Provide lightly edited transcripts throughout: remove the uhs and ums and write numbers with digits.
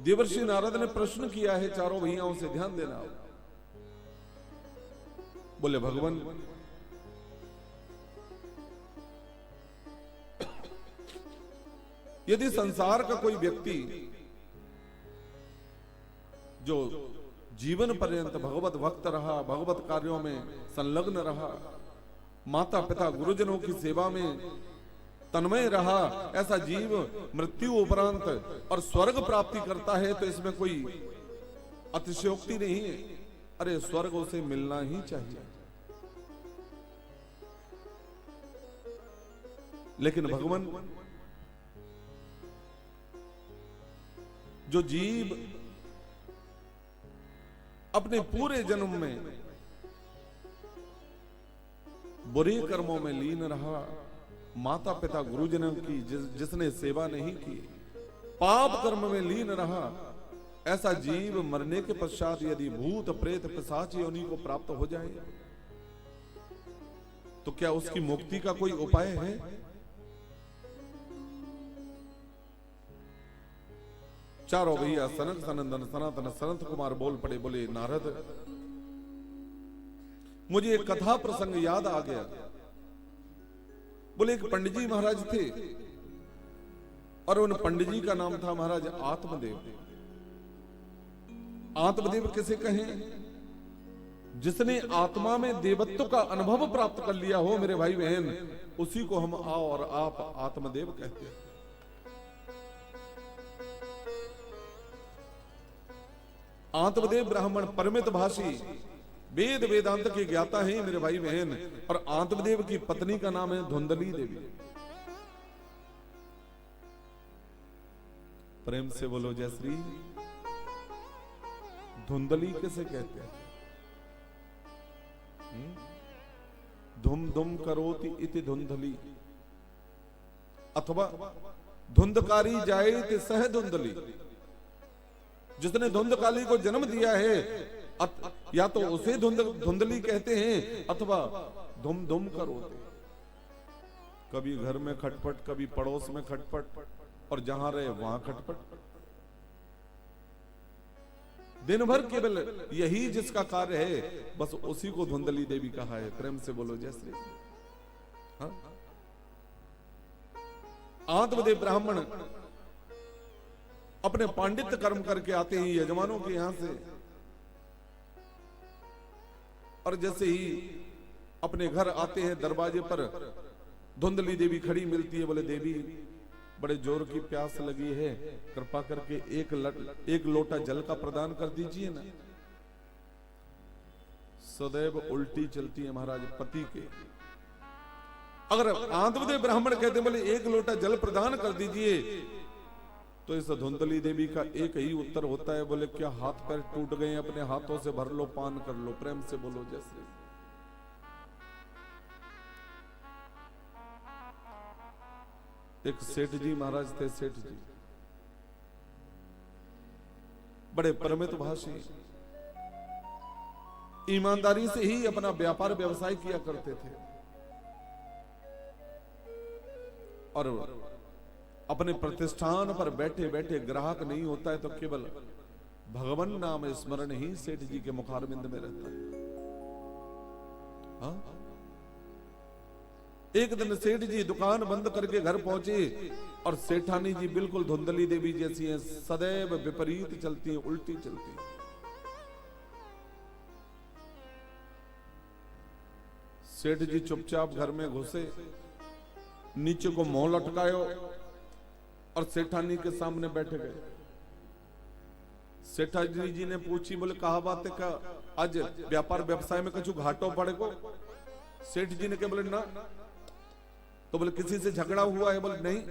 देवर्षि नारद ने प्रश्न किया है चारों भैयाओं से, ध्यान देना। बोले भगवान, यदि संसार का कोई व्यक्ति जो जीवन पर्यंत भगवत भक्त रहा, भगवत कार्यों में संलग्न रहा, माता पिता गुरुजनों की सेवा में तन्मय रहा, ऐसा जीव मृत्यु उपरांत और स्वर्ग प्राप्ति करता है, तो इसमें कोई अतिशयोक्ति नहीं है। अरे स्वर्ग उसे मिलना ही चाहिए। लेकिन भगवान, जो जीव अपने पूरे जन्म में बुरे कर्मों में लीन रहा, माता पिता गुरुजनों की जिसने सेवा नहीं की, पाप कर्म में लीन रहा, ऐसा जीव मरने के पश्चात यदि भूत प्रेत पिशाच योनि को प्राप्त हो जाए, तो क्या उसकी मुक्ति का कोई उपाय है? चारों भैया सनक सनंदन सनातन सनत कुमार बोल पड़े, बोले नारद, मुझे एक कथा प्रसंग याद आ गया। बोले एक पंडित जी महाराज थे और उन पंडित जी का नाम था महाराज आत्मदेव। आत्मदेव किसे कहें? जिसने आत्मा में देवत्व का अनुभव प्राप्त कर लिया हो मेरे भाई बहन, उसी को हम और आप आत्मदेव कहते हैं। आत्मदेव ब्राह्मण परमित भाषी वेद वेदांत के ज्ञाता हैं मेरे भाई बहन, और आत्मदेव की पत्नी का नाम है धुंधली देवी। प्रेम से बोलो जय श्री। धुंधली किसे कहते हैं? धुम धुम करोति इति धुंधली, अथवा धुंधकारी जाए सह धुंधली। जिसने धुंधकाली को जन्म दिया है, या तो उसे धुंधली कहते हैं, अथवा धुम धुम करोते। कभी घर में खटपट, कभी पड़ोस में खटपट, और जहां रहे वहां खटपट। दिन भर केवल यही जिसका कार्य है, बस उसी को धुंधली देवी कहा है। प्रेम से बोलो जय श्री। हाँ? आत्मदेव ब्राह्मण अपने पांडित्य कर्म करके आते हैं यजमानों के यहां से, और जैसे ही अपने घर आते हैं दरवाजे पर धुंधली देवी खड़ी मिलती है। बोले देवी, बड़े जोर की प्यास लगी है, कृपा करके एक लोटा जल का प्रदान कर दीजिए ना। सदैव उल्टी चलती है महाराज पति के। अगर आत्मदेव ब्राह्मण कहते बोले एक लोटा जल प्रदान कर दीजिए, तो इस धुंधली देवी का एक ही उत्तर होता है, बोले क्या हाथ पैर टूट गए? अपने हाथों से भर लो, पान कर लो। प्रेम से बोलो जैसे। एक सेठ जी महाराज थे, सेठ जी बड़े परमित भाषी, ईमानदारी से ही अपना व्यापार व्यवसाय किया करते थे, और अपने प्रतिष्ठान पर बैठे बैठे ग्राहक नहीं होता है तो केवल भगवान नाम स्मरण ही सेठ जी के मुखारबिंद में रहता है। हाँ? एक दिन सेठ जी दुकान बंद करके घर पहुंचे, और सेठानी जी बिल्कुल धुंधली देवी जैसी हैं, सदैव विपरीत चलती हैं, उल्टी चलती हैं। सेठ जी चुपचाप घर में घुसे, नीचे को मुंह लटकायो, और सेठानी के सामने बैठे गए। सेठानी जी ने पूछी, बोले कहा बात है का आज व्यापार व्यवसाय में कुछ घाटो पड़े को? सेठ जी ने क्या बोले ना। तो बोले किसी से झगड़ा हुआ है? बोले नहीं।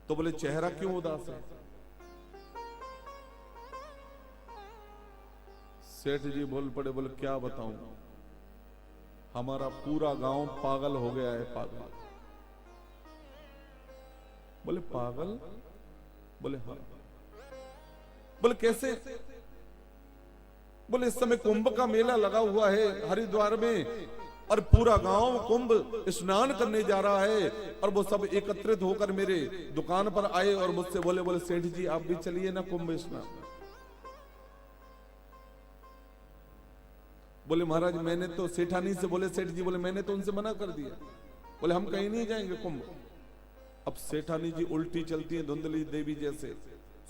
तो बोले चेहरा क्यों उदास है? सेठ जी बोल पड़े, बोले क्या बताऊं, हमारा पूरा गांव पागल हो गया है। पागल? बोले पागल? बोले हाँ। बोले कैसे? बोले इस समय कुंभ का मेला लगा हुआ है हरिद्वार में, और पूरा गांव कुंभ स्नान करने जा रहा है और वो सब एकत्रित होकर मेरे दुकान पर आए और मुझसे बोले, बोले सेठ जी आप भी चलिए ना कुंभ स्नान। बोले महाराज मैंने तो सेठानी से, बोले सेठ जी, बोले मैंने तो उनसे मना कर दिया, बोले हम कहीं नहीं जाएंगे कुंभ। अब सेठानी जी उल्टी चलती है धुंधली देवी जैसे,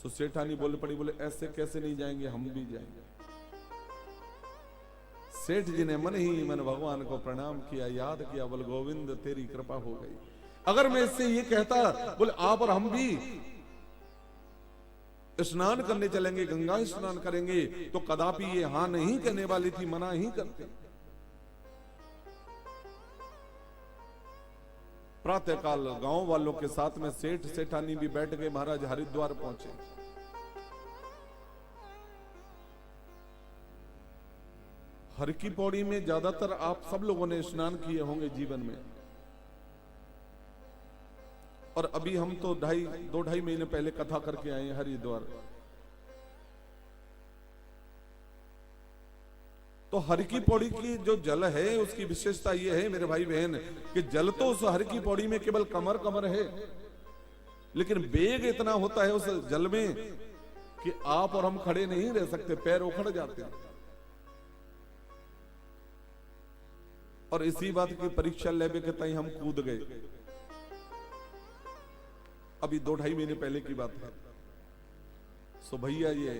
तो सेठानी बोल पड़ी, बोले ऐसे कैसे नहीं जाएंगे, हम भी जाएंगे। सेठ जी ने मन ही मन भगवान को प्रणाम किया, याद किया, बोले गोविंद तेरी कृपा हो गई। अगर मैं इससे ये कहता बोले आप और हम भी स्नान करने चलेंगे, गंगा स्नान करेंगे, तो कदापि ये हां नहीं कहने वाली थी, मना ही करते। प्रातःकाल गांव वालों के साथ में सेठ सेठानी भी बैठ गए, महाराज हरिद्वार पहुंचे। हर की पौड़ी में ज्यादातर आप सब लोगों ने स्नान किए होंगे जीवन में, और अभी हम तो 2-2.5 महीने पहले कथा करके आए हैं हरिद्वार। तो हर की पौड़ी की जो जल है उसकी विशेषता ये है मेरे भाई बहन कि जल तो उस हर की पौड़ी में केवल कमर कमर है, लेकिन वेग इतना होता है उस जल में कि आप और हम खड़े नहीं रह सकते, पैर उखड़ जाते हैं। और इसी बात की परीक्षा लेवे के ताई हम कूद गए, अभी 2-2.5 महीने पहले की बात है। सो भैया ये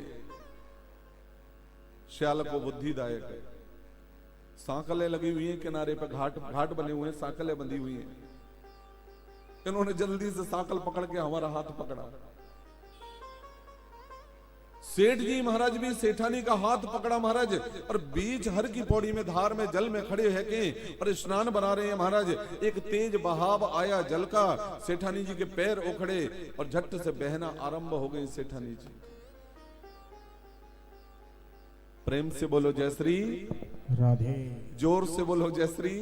श्याल को बुद्धिदायक है, सांकलें लगी हुई हैं किनारे पे, घाट बने हुए हैं, सांकलें बंधी हुई हैं। इन्होंने जल्दी से सांकल पकड़ के हमारा हाथ पकड़ा। सेठ जी महाराज भी सेठानी का हाथ पकड़ा महाराज, और बीच हर की पौड़ी में धार में जल में खड़े है के और स्नान बना रहे हैं महाराज। एक तेज बहाव आया जल का, सेठानी जी के पैर उखड़े और झट से बहना आरंभ हो गई सेठानी जी। प्रेम से बोलो जय श्री राधे। जोर से बोलो जय श्री।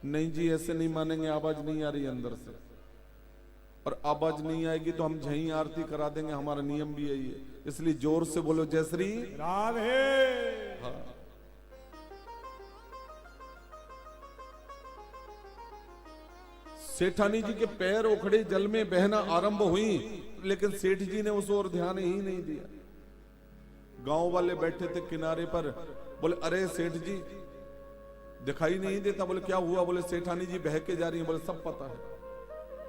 नहीं जी ऐसे नहीं मानेंगे, आवाज नहीं आ रही अंदर से, और आवाज नहीं आएगी तो हम झई आरती करा देंगे, हमारा नियम भी यही है। इसलिए जोर से बोलो जय श्री राधे। हाँ। सेठानी जी के पैर उखड़े, जल में बहना आरंभ हुई, लेकिन सेठ जी ने उस ओर ध्यान ही नहीं दिया। गांव वाले बैठे थे किनारे पर, बोले अरे सेठ जी दिखाई नहीं देता। बोले क्या हुआ? बोले सेठानी जी बह के जा रही है। बोले सब पता है।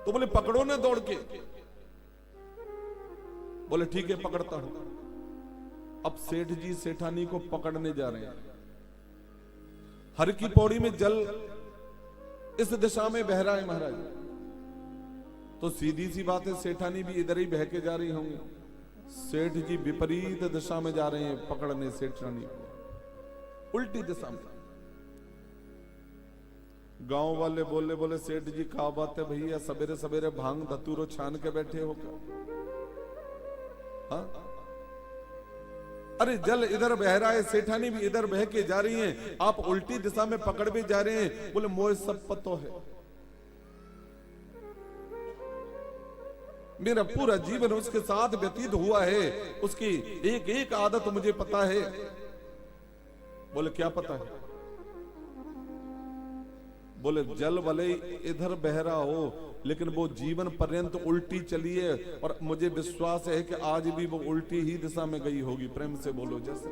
तो बोले पकड़ो ना दौड़ के। बोले ठीक है पकड़ता हूं। अब सेठ जी सेठानी को पकड़ने जा रहे हैं। हर की पौड़ी में जल इस दिशा में बह रहा है महाराज, तो सीधी सी बात है सेठानी भी इधर ही बह के जा रही होंगी। सेठ जी विपरीत दिशा में जा रहे हैं पकड़ने सेठानी को, उल्टी दिशा में। गांव वाले बोले, बोले सेठ जी क्या बात है भैया, सवेरे सवेरे भांग धतूरो छान के बैठे हो क्या? हाँ? अरे जल इधर बह रहा है, सेठानी भी इधर बह के जा रही हैं, आप उल्टी दिशा में पकड़ भी जा रहे हैं। बोले मोह सब पतो है, मेरा पूरा जीवन उसके साथ व्यतीत हुआ है, उसकी एक एक आदत मुझे पता है। बोले क्या पता है? बोले जल भले इधर बह रहा हो लेकिन वो जीवन पर्यंत उल्टी चली है, और मुझे विश्वास है कि आज भी वो उल्टी ही दिशा में गई होगी। प्रेम से बोलो जैसे।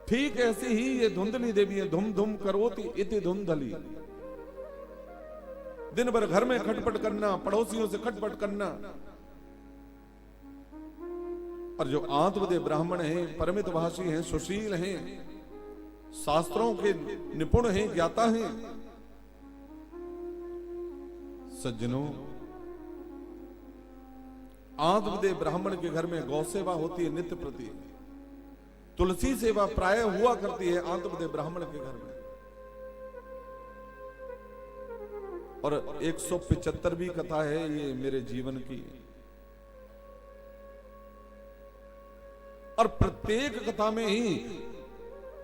ठीक ऐसी ही ये धुंधली देवी है, धुम धुम करोति इति धुंधली। दिन भर घर में खटपट करना, पड़ोसियों से खटपट करना, और जो आत्मदेव ब्राह्मण हैं, परमित भाषी हैं, सुशील हैं, शास्त्रों के निपुण हैं, ज्ञाता हैं, सज्जनों आत्मदेव ब्राह्मण के घर में गौ सेवा होती है नित्य प्रति, तुलसी सेवा प्राय हुआ करती है आत्मदेव ब्राह्मण के घर में। और 175वीं कथा है ये मेरे जीवन की, और प्रत्येक कथा में ही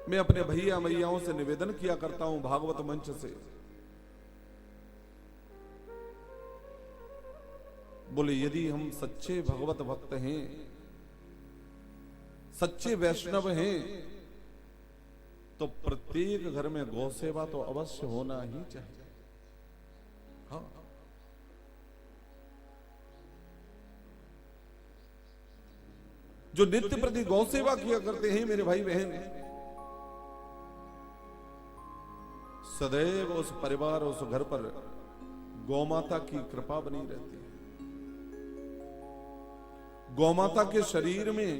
मैं अपने भैया मैयाओं से निवेदन किया करता हूं भागवत मंच से, बोले यदि हम सच्चे भगवत भक्त हैं, सच्चे वैष्णव हैं तो प्रत्येक घर में गौ सेवा तो अवश्य होना ही चाहिए। हाँ, जो नित्य प्रति गौ सेवा किया करते हैं मेरे भाई बहन, सदैव उस परिवार उस घर पर गौमाता की कृपा बनी रहती है। गौमाता के शरीर में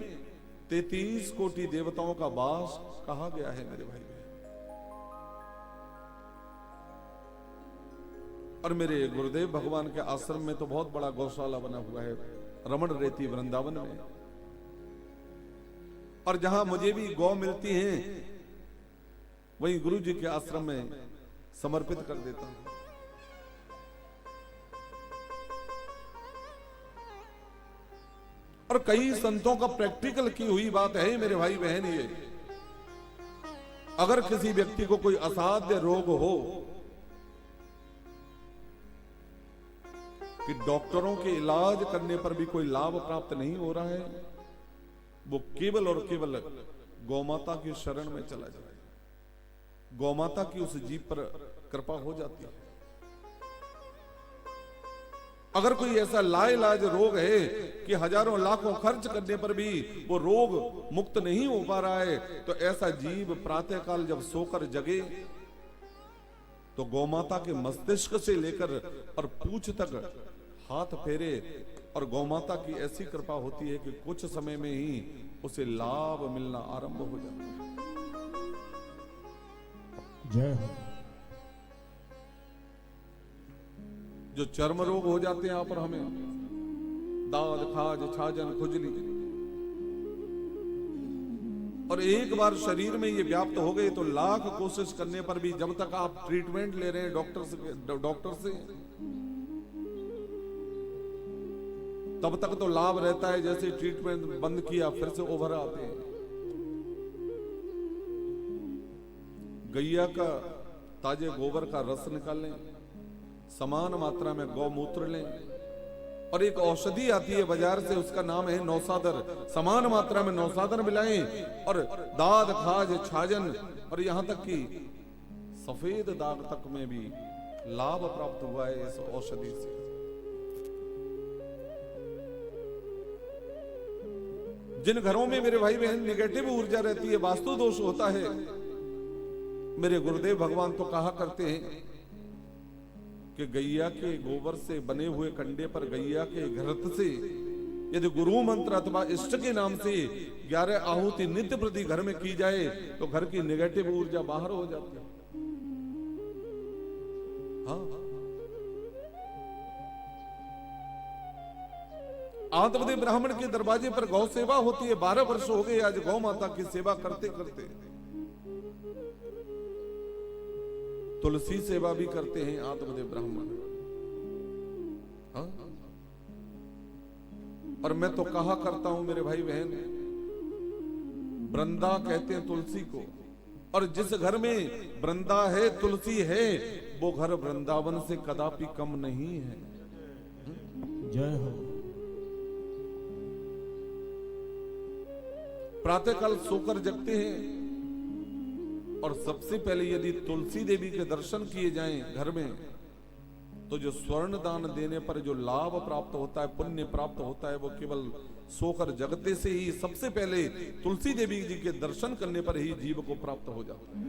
33 कोटि देवताओं का वास कहा गया है मेरे भाई बहन। और मेरे गुरुदेव भगवान के आश्रम में तो बहुत बड़ा गौशाला बना हुआ है रमण रेती वृंदावन में। और जहां मुझे भी गौ मिलती है वहीं गुरु जी के आश्रम में समर्पित कर देता हूं। और कई संतों का प्रैक्टिकल की हुई बात है मेरे भाई बहन। ये अगर किसी व्यक्ति को कोई असाध्य रोग हो कि डॉक्टरों के इलाज करने पर भी कोई लाभ प्राप्त नहीं हो रहा है, वो केवल और केवल गौमाता की शरण में चला जाए। गौमाता की उस जीव पर कृपा हो जाती है। अगर कोई ऐसा लाइलाज रोग है कि हजारों लाखों खर्च करने पर भी वो रोग मुक्त नहीं हो पा रहा है, तो ऐसा जीव प्रातःकाल जब सोकर जगे तो गौमाता के मस्तिष्क से लेकर और पूंछ तक हाथ फेरे और गौमाता की ऐसी कृपा होती है कि कुछ समय में ही उसे लाभ मिलना आरंभ हो जाता है। जय हो। जो चर्म रोग हो जाते हैं यहाँ पर हमें, दाद खाज छाजन खुजली, और एक बार शरीर में ये व्याप्त हो गए तो लाख कोशिश करने पर भी जब तक आप ट्रीटमेंट ले रहे हैं डॉक्टर से तब तक तो लाभ रहता है। जैसे ट्रीटमेंट बंद किया फिर से ओवर आते हैं। गैया का ताजे गोबर का रस निकाल लें, समान मात्रा में गौमूत्र लें, और एक औषधि आती है बाजार से उसका नाम है नौसादर, समान मात्रा में नौसादर मिलाएं और दाद खाज छाजन और यहां तक कि सफेद दाग तक में भी लाभ प्राप्त हुआ है इस औषधि से। जिन घरों में मेरे भाई बहन निगेटिव ऊर्जा रहती है, वास्तु दोष होता है, मेरे गुरुदेव भगवान तो कहा करते हैं कि गैया के गोबर से बने हुए कंडे पर गैया के घृत से यदि गुरु मंत्र अथवा इष्ट के नाम से 11 आहुति नित्य प्रति घर में की जाए तो घर की नेगेटिव ऊर्जा बाहर हो जाती है। हाँ, आत्मदेव ब्राह्मण के दरवाजे पर गौ सेवा होती है। 12 वर्ष हो गए आज गौ माता की सेवा करते करते। तुलसी सेवा भी करते हैं आत्मदेव ब्राह्मण। हाँ? और मैं तो कहा करता हूं मेरे भाई बहन, वृंदा कहते हैं तुलसी को, और जिस घर में वृंदा है तुलसी है वो घर वृंदावन से कदापि कम नहीं है। जय हो। प्रातःकाल सोकर जगते हैं और सबसे पहले यदि तुलसी देवी के दर्शन किए जाएं घर में तो जो स्वर्ण दान देने पर जो लाभ प्राप्त होता है, पुण्य प्राप्त होता है, वो केवल सोकर जगते से ही सबसे पहले तुलसी देवी जी के दर्शन करने पर ही जीव को प्राप्त हो जाता है।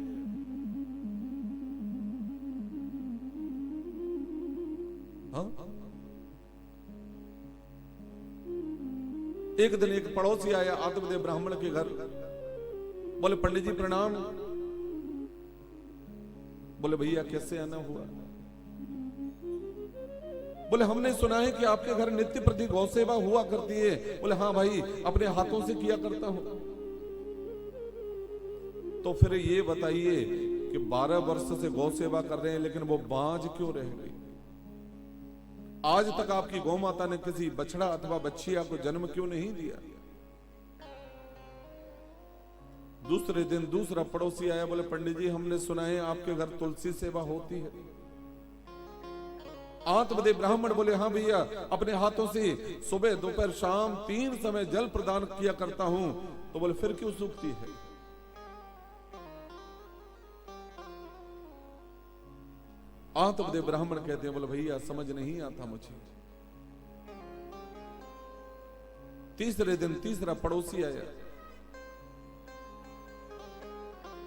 हाँ? एक दिन एक पड़ोसी आया आत्मदेव ब्राह्मण के घर, बोले पंडित जी प्रणाम। बोले भैया कैसे आना हुआ? बोले हमने सुना है कि आपके घर नित्य प्रति गौ सेवा हुआ करती है। बोले हाँ भाई, अपने हाथों से किया करता हूं। तो फिर ये बताइए कि 12 वर्ष से गौ सेवा कर रहे हैं लेकिन वो बांझ क्यों रह गई? आज तक आपकी गौ माता ने किसी बछड़ा अथवा बच्चिया को जन्म क्यों नहीं दिया? दूसरे दिन दूसरा पड़ोसी आया, बोले पंडित जी हमने सुना है आपके घर तुलसी सेवा होती है। आत्मदेव ब्राह्मण बोले हाँ भैया, अपने हाथों से सुबह दोपहर शाम 3 समय जल प्रदान किया करता हूं। तो बोले फिर क्यों सूखती है? आत्मदेव ब्राह्मण कहते हैं, बोले भैया समझ नहीं आता मुझे। तीसरे दिन तीसरा पड़ोसी आया,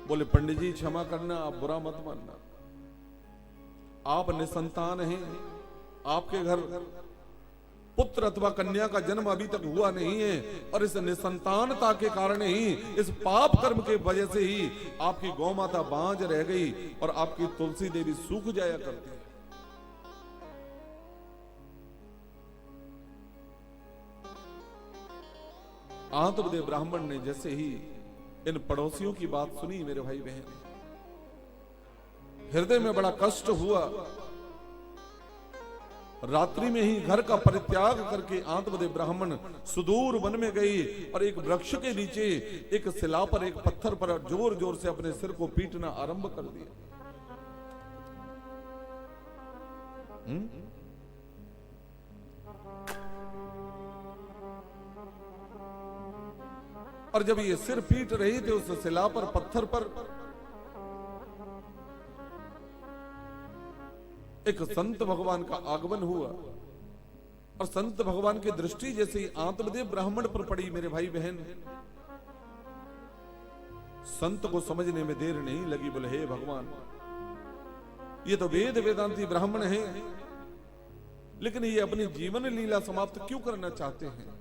बोले पंडित जी क्षमा करना, आप बुरा मत मानना, आप निसंतान हैं, आपके घर पुत्र अथवा कन्या का जन्म अभी तक हुआ नहीं है, और इस निसंतानता के कारण ही, इस पाप कर्म के वजह से ही आपकी गौ माता बांझ रह गई और आपकी तुलसी देवी सूख जाया करती है। आत्मदेव ब्राह्मण ने जैसे ही इन पड़ोसियों की बात सुनी, मेरे भाई बहन, हृदय में बड़ा कष्ट हुआ। रात्रि में ही घर का परित्याग करके आत्मदेव ब्राह्मण सुदूर वन में गई और एक वृक्ष के नीचे एक शिला पर, एक पत्थर पर जोर जोर से अपने सिर को पीटना आरंभ कर दिया। और जब ये सिर पीट रही थी उस शिला पर, पत्थर पर, एक संत भगवान का आगमन हुआ और संत भगवान की दृष्टि जैसे ही आत्मदेव ब्राह्मण पर पड़ी, मेरे भाई बहन, संत को समझने में देर नहीं लगी। बोले हे भगवान, ये तो वेद वेदांती ब्राह्मण हैं, लेकिन ये अपनी जीवन लीला समाप्त क्यों करना चाहते हैं?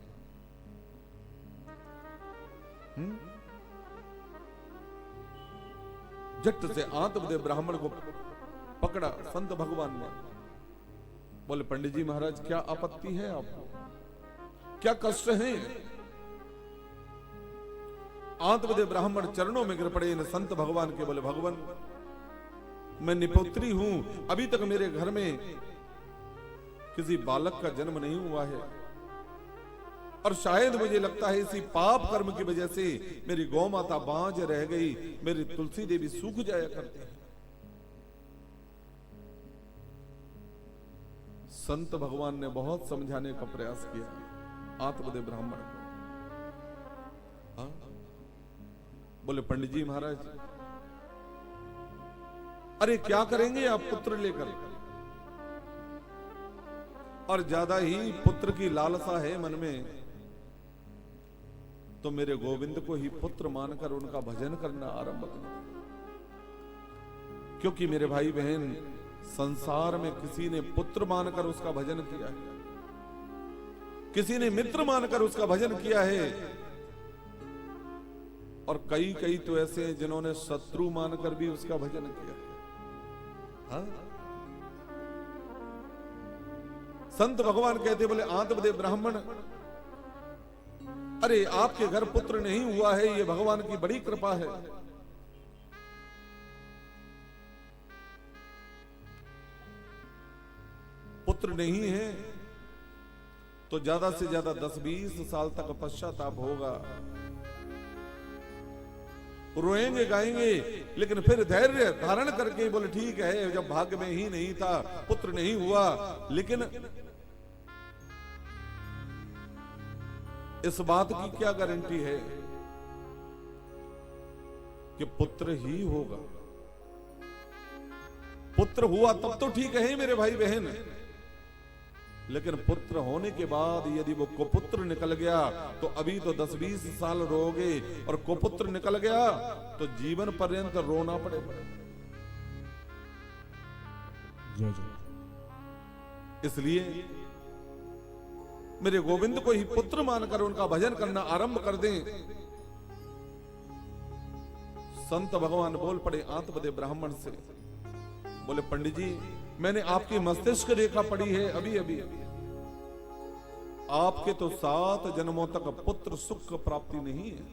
झट से आत्मदेव ब्राह्मण को पकड़ा संत भगवान ने। बोले पंडित जी महाराज, क्या आपत्ति है आपको, क्या कष्ट है? आत्मदेव ब्राह्मण चरणों में गिर पड़े इन संत भगवान के। बोले भगवान, मैं निपुत्री हूं, अभी तक मेरे घर में किसी बालक का जन्म नहीं हुआ है, और शायद मुझे लगता है इसी पाप कर्म की वजह से मेरी गौ माता बांझ रह गई, मेरी तुलसी देवी सूख जाया करती है। संत भगवान ने बहुत समझाने का प्रयास किया आत्मदेव ब्राह्मण को। हाँ? बोले पंडित जी महाराज, अरे क्या करेंगे आप पुत्र लेकर, और ज्यादा ही पुत्र की लालसा है मन में, तो मेरे गोविंद को ही पुत्र मानकर उनका भजन करना आरंभ करो। क्योंकि मेरे भाई बहन, संसार में किसी ने पुत्र मानकर उसका भजन किया है, किसी ने मित्र मानकर उसका भजन किया है, और कई कई तो ऐसे हैं जिन्होंने शत्रु मानकर भी उसका भजन किया है। हाँ? संत भगवान कहते, बोले आत्मदेव ब्राह्मण, अरे आपके घर पुत्र नहीं हुआ है, ये भगवान की बड़ी कृपा है। पुत्र नहीं है तो ज्यादा से ज्यादा 10-20 साल तक पश्चाताप होगा, रोएंगे गाएंगे, लेकिन फिर धैर्य धारण करके बोले ठीक है, जब भाग्य में ही नहीं था, पुत्र नहीं हुआ, लेकिन इस बात की क्या गारंटी है कि पुत्र ही होगा? पुत्र हुआ तब तो ठीक है मेरे भाई बहन, लेकिन पुत्र होने के बाद यदि वो कुपुत्र निकल गया तो अभी तो 10-20 साल रोगे, और कुपुत्र निकल गया तो जीवन पर्यंत रोना पड़ेगा। जय जय। इसलिए मेरे गोविंद को ही पुत्र मानकर उनका भजन करना आरंभ कर दें। संत भगवान बोल पड़े आत्मदेव ब्राह्मण से, बोले पंडित जी, मैंने आपकी मस्तिष्क रेखा पढ़ी है अभी अभी, आपके तो 7 जन्मों तक पुत्र सुख प्राप्ति नहीं है।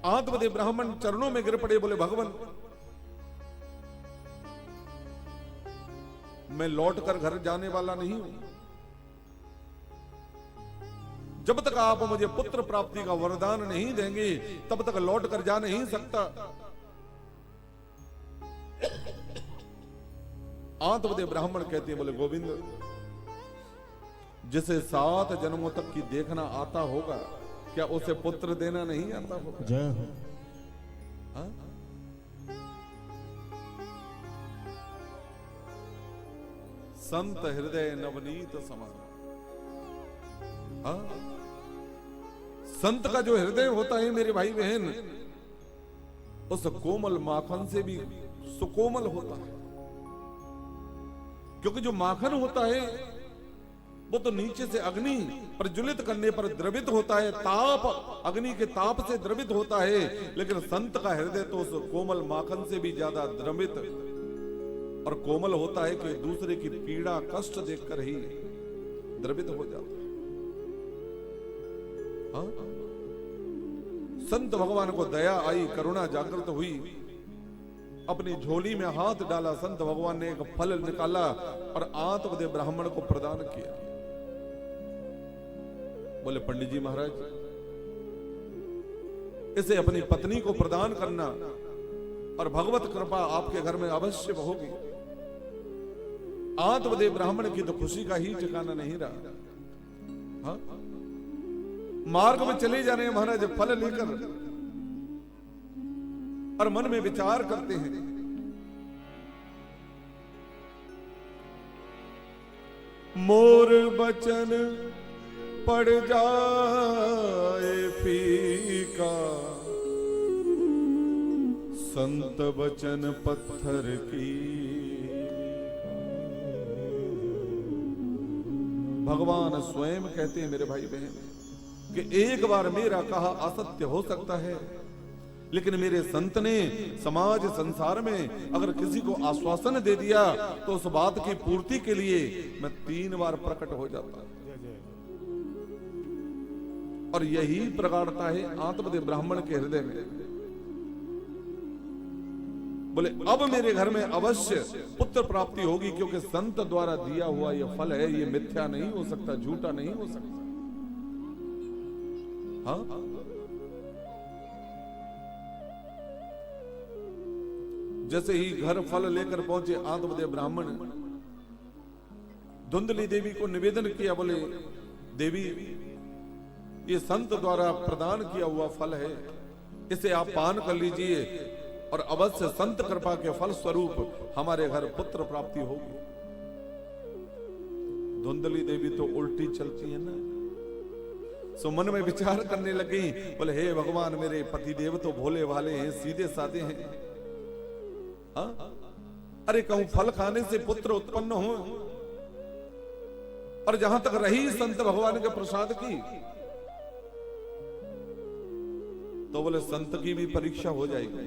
आत्मदेव ब्राह्मण चरणों में गिर पड़े, बोले भगवान, मैं लौटकर घर जाने वाला नहीं हूं, जब तक आप मुझे पुत्र प्राप्ति का वरदान नहीं देंगे तब तक लौट कर जा नहीं सकता। आत्मदे ब्राह्मण कहते हैं, बोले गोविंद, जिसे 7 जन्मों तक की देखना आता होगा, क्या उसे पुत्र देना नहीं आता होगा? जय हो। हाँ? संत हृदय नवनीत समान। हाँ? संत का जो हृदय होता है मेरे भाई बहन, उस कोमल माखन से भी सुकोमल होता है। क्योंकि जो माखन होता है वो तो नीचे से अग्नि प्रज्वलित करने पर द्रवित होता है, ताप, अग्नि के ताप से द्रवित होता है, लेकिन संत का हृदय तो उस कोमल माखन से भी ज्यादा द्रवित और कोमल होता है कि दूसरे की पीड़ा कष्ट देखकर ही द्रवित हो जाता है। हाँ? संत भगवान को दया आई, करुणा जागृत हुई, अपनी झोली में हाथ डाला, संत भगवान ने एक फल निकाला और आत्मदेव ब्राह्मण को प्रदान किया। बोले पंडित जी महाराज, इसे अपनी पत्नी को प्रदान करना और भगवत कृपा आपके घर में अवश्य होगी। आत्मदेव ब्राह्मण की तो खुशी का ही ठिकाना नहीं रहा। हाँ? मार्ग में चले जा रहे हैं महाराज फल लेकर और मन में विचार करते हैं, मोर बचन पड़ जाए फीका, संत बचन पत्थर की। भगवान स्वयं कहते हैं मेरे भाई बहन कि एक बार मेरा कहा असत्य हो सकता है, लेकिन मेरे संत ने समाज संसार में अगर किसी को आश्वासन दे दिया तो उस बात की पूर्ति के लिए मैं 3 बार प्रकट हो जाता। और यही प्रगाढ़ता है आत्मदेव ब्राह्मण के हृदय में। बोले अब मेरे घर में अवश्य पुत्र प्राप्ति होगी, क्योंकि संत द्वारा दिया हुआ यह फल है, ये मिथ्या नहीं हो सकता, झूठा नहीं हो सकता। हाँ? जैसे ही घर फल लेकर पहुंचे आत्मदेव ब्राह्मण, धुंधली देवी को निवेदन किया, बोले देवी, ये संत द्वारा प्रदान किया हुआ फल है, इसे आप पान कर लीजिए और अवश्य संत कृपा के फल स्वरूप हमारे घर पुत्र प्राप्ति होगी। धुंधली देवी तो उल्टी चलती है ना, सो मन में विचार करने लगी, बोले हे भगवान, मेरे पति देव तो भोले भाले हैं, सीधे साधे हैं। हाँ? अरे कहूं फल खाने से पुत्र उत्पन्न हो, और जहां तक रही संत भगवान के प्रसाद की, तो बोले संत की भी परीक्षा हो जाएगी।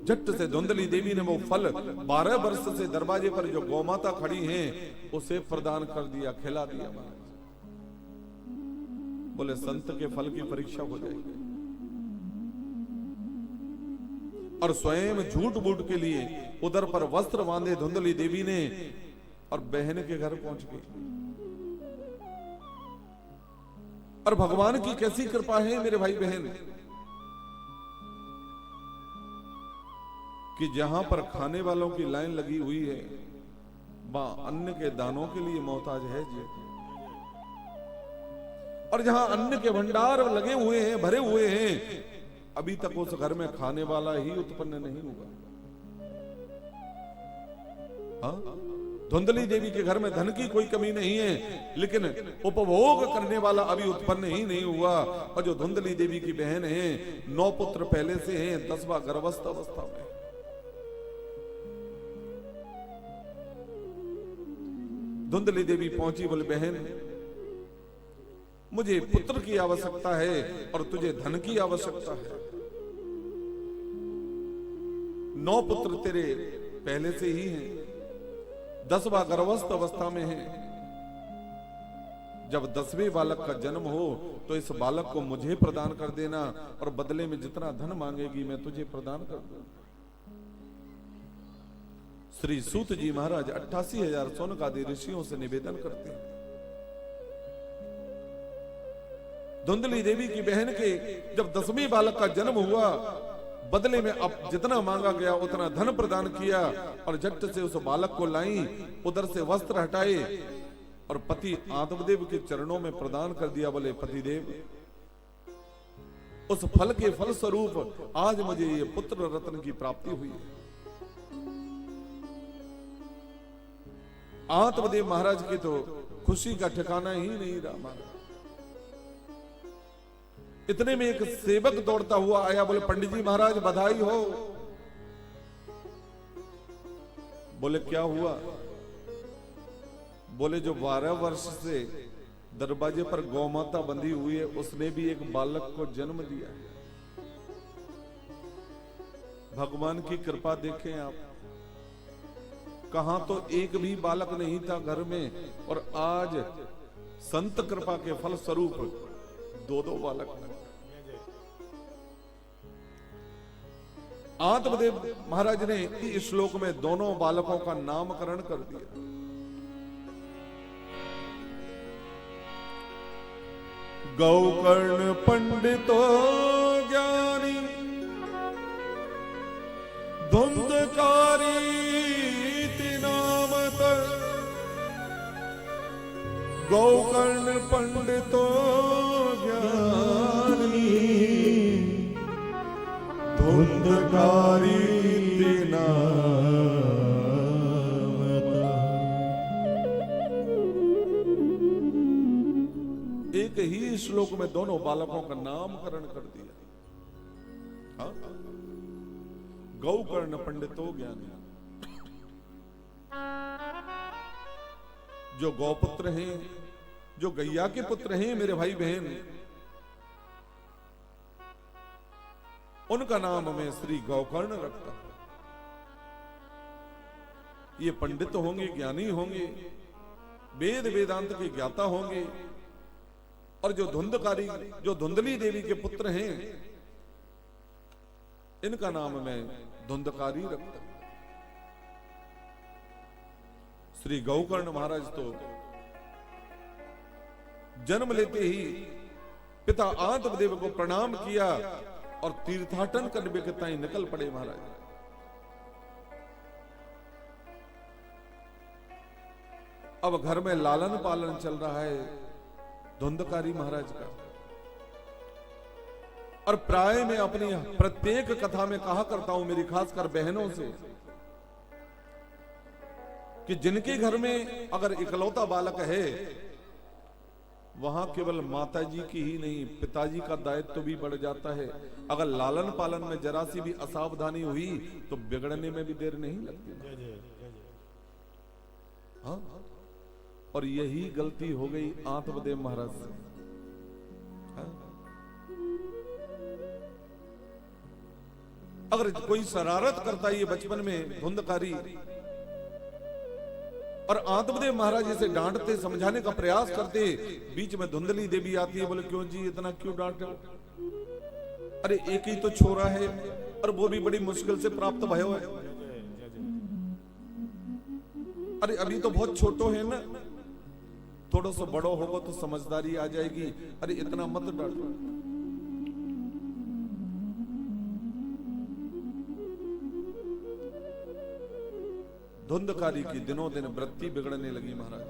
झट से धुंधली देवी ने वो फल 12 वर्ष से दरवाजे पर जो गौमाता खड़ी हैं उसे प्रदान कर दिया, खिला दिया। बोले संत के फल की परीक्षा हो जाएगी। और स्वयं झूठ बूट के लिए उधर पर वस्त्र बांधे धुंधली देवी ने और बहन के घर पहुंच गई। और भगवान की कैसी कृपा है मेरे भाई बहन कि जहां पर खाने वालों की लाइन लगी हुई है, वहां अन्न के दानों के लिए मोहताज है जी। और जहां अन्न के भंडार लगे हुए हैं, भरे हुए हैं, अभी तक उस घर में खाने वाला ही उत्पन्न नहीं हुआ। हाँ? धुंधली देवी के घर में धन की कोई कमी नहीं है, लेकिन उपभोग करने वाला अभी उत्पन्न ही नहीं हुआ। और जो धुंधली देवी की बहन है, 9 पुत्र पहले से हैं, 10वां गर्भस्थ अवस्था में। धुंधली देवी पहुंची, बोले बहन, मुझे पुत्र की आवश्यकता है और तुझे धन की आवश्यकता है। 9 पुत्र तेरे पहले से ही हैं, 10वां गर्भस्थ अवस्था में है। जब 10वें बालक का जन्म हो तो इस बालक को मुझे प्रदान कर देना, और बदले में जितना धन मांगेगी मैं तुझे प्रदान कर दूंगा। श्री सूत जी महाराज 88,000 सोनकादि ऋषियों से निवेदन करते हैं। धुंधली देवी की बहन के जब 10वें बालक का जन्म हुआ, बदले में अब जितना मांगा गया उतना धन प्रदान किया और झट से उस बालक को लाई, उधर से वस्त्र हटाए और पति आत्मदेव के चरणों में प्रदान कर दिया। बोले पतिदेव, उस फल के फल स्वरूप आज मुझे ये पुत्र रत्न की प्राप्ति हुई है। आत्मदेव महाराज की तो खुशी का ठिकाना ही नहीं रहा महाराज। इतने में एक सेवक दौड़ता हुआ आया, बोले पंडित जी महाराज बधाई हो। बोले क्या हुआ? बोले जो 12 वर्ष से दरवाजे पर गौमाता बंधी हुई है उसने भी एक बालक को जन्म दिया है। भगवान की कृपा देखें आप, कहां तो एक भी बालक नहीं था घर में और आज संत कृपा के फल स्वरूप 2-2 बालक। आत्मदेव महाराज ने इस श्लोक में दोनों बालकों का नामकरण कर दिया। गौकर्ण पंडितो ज्ञानी धुंधकारी नामत। गौकर्ण पंडितो ज्ञानी धुंधकारी नामत। एक ही श्लोक में दोनों बालकों का नामकरण कर दिया। हाँ? गौकर्ण पंडितो ज्ञानी, जो गौपुत्र हैं, जो गैया के पुत्र हैं मेरे भाई बहन, उनका नाम मैं श्री गौकर्ण रखता हूं। ये पंडित होंगे, ज्ञानी होंगे, वेद वेदांत के ज्ञाता होंगे और जो धुंधकारी, जो धुंधली देवी के पुत्र हैं, इनका नाम मैं धुंधकारी रखता हूं। श्री गौकर्ण महाराज तो जन्म लेते ही पिता आत्मदेव को प्रणाम किया और तीर्थाटन करने के ताई निकल पड़े महाराज। अब घर में लालन पालन चल रहा है धुंधकारी महाराज का। और प्राय में अपनी प्रत्येक कथा में कहा करता हूं मेरी खासकर बहनों से कि जिनके घर में अगर इकलौता बालक है, वहां केवल माताजी की ही नहीं पिताजी का दायित्व भी बढ़ जाता है। अगर लालन पालन में जरा सी भी असावधानी हुई तो बिगड़ने में भी देर नहीं लगती। हाँ? और यही गलती हो गई आत्मदेव महाराज से। हाँ? अगर कोई शरारत करता है ये बचपन में धुंधकारी, और आत्मदेव महाराज इसे डांटते समझाने का प्रयास करते, बीच में धुंधली देवी आती है, बोले क्यों जी इतना क्यों डांटे? अरे एक ही तो छोरा है और वो भी बड़ी मुश्किल से प्राप्त भयो है। अरे अभी तो बहुत छोटो है ना, थोड़ा सा बड़ो होगा तो समझदारी आ जाएगी। अरे इतना मत डांटो। धुंधकारी की दिनों दिन वृत्ति बिगड़ने लगी महाराज।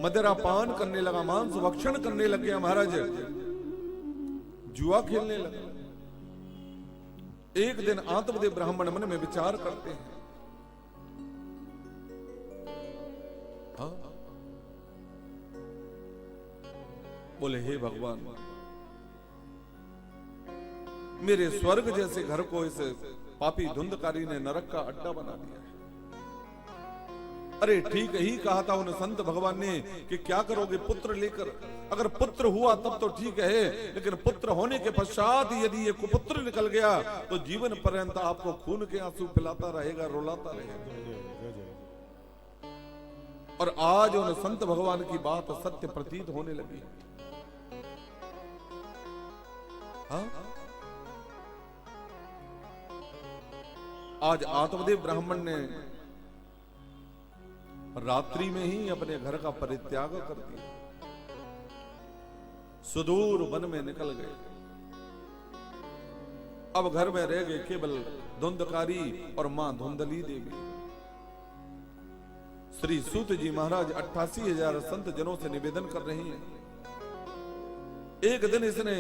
मदिरा पान करने लगा, मांस भक्षण करने लग गया महाराज, जुआ खेलने लगा। एक दिन आत्मदेव ब्राह्मण मन में विचार करते हैं, हाँ? बोले हे भगवान, मेरे स्वर्ग जैसे घर को इस पापी धुंधकारी ने नरक का अड्डा बना दिया है। अरे ठीक ही कहा था उन संत भगवान ने कि क्या करोगे पुत्र लेकर? अगर पुत्र हुआ तब तो ठीक है, लेकिन पुत्र होने के पश्चात यदि ये कुपुत्र निकल गया तो जीवन पर्यंत आपको खून के आंसू पिलाता रहेगा, रुलाता रहेगा। और आज उन संत भगवान की बात सत्य प्रतीत होने लगी। हाँ? आज आत्मदेव ब्राह्मण ने रात्रि में ही अपने घर का परित्याग कर दिया, सुदूर वन में निकल गए। अब घर में रह गए केवल धुंधकारी और मां धुंधली देवी। श्री सूत जी महाराज 88,000 संत जनों से निवेदन कर रहे हैं। एक दिन इसने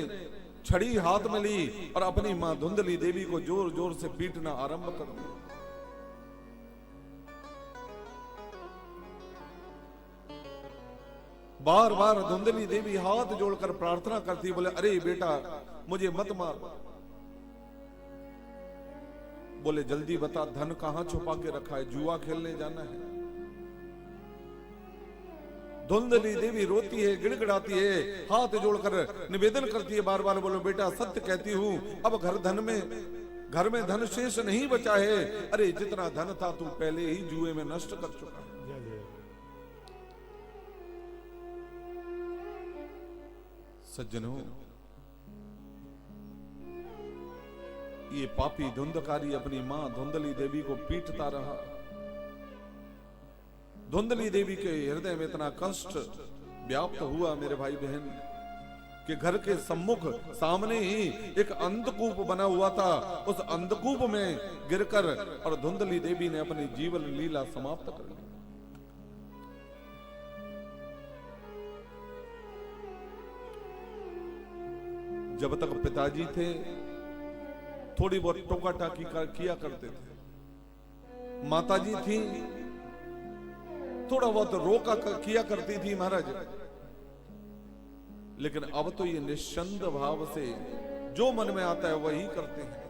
छड़ी हाथ में ली और अपनी मां धुंधली देवी को जोर जोर से पीटना आरंभ कर दिया। बार बार धुंधली देवी हाथ जोड़कर प्रार्थना करती, बोले अरे बेटा मुझे मत मार। बोले जल्दी बता धन कहां छुपा के रखा है, जुआ खेलने जाना है। धुंधली देवी रोती है, गिड़गिड़ाती है, हाथ जोड़कर निवेदन करती है बार बार, बोलो बेटा सत्य कहती हूं, अब घर में धन शेष नहीं बचा है। अरे जितना धन था तू पहले ही जुए में नष्ट कर चुका है। सज्जनों, ये पापी धुंधकारी अपनी मां धुंधली देवी को पीटता रहा। धुंधली देवी के हृदय में इतना कष्ट व्याप्त हुआ मेरे भाई बहन कि घर के सम्मुख सामने ही एक अंधकूप बना हुआ था। उस अंधकूप में गिरकर और धुंधली देवी ने अपनी जीवन लीला समाप्त कर ली। जब तक पिताजी थे थोड़ी बहुत टोका टाकी किया करते थे, माताजी थी थोड़ा बहुत रोका किया करती थी महाराज। लेकिन अब तो ये निश्चंद भाव से जो मन में आता है वही करते हैं।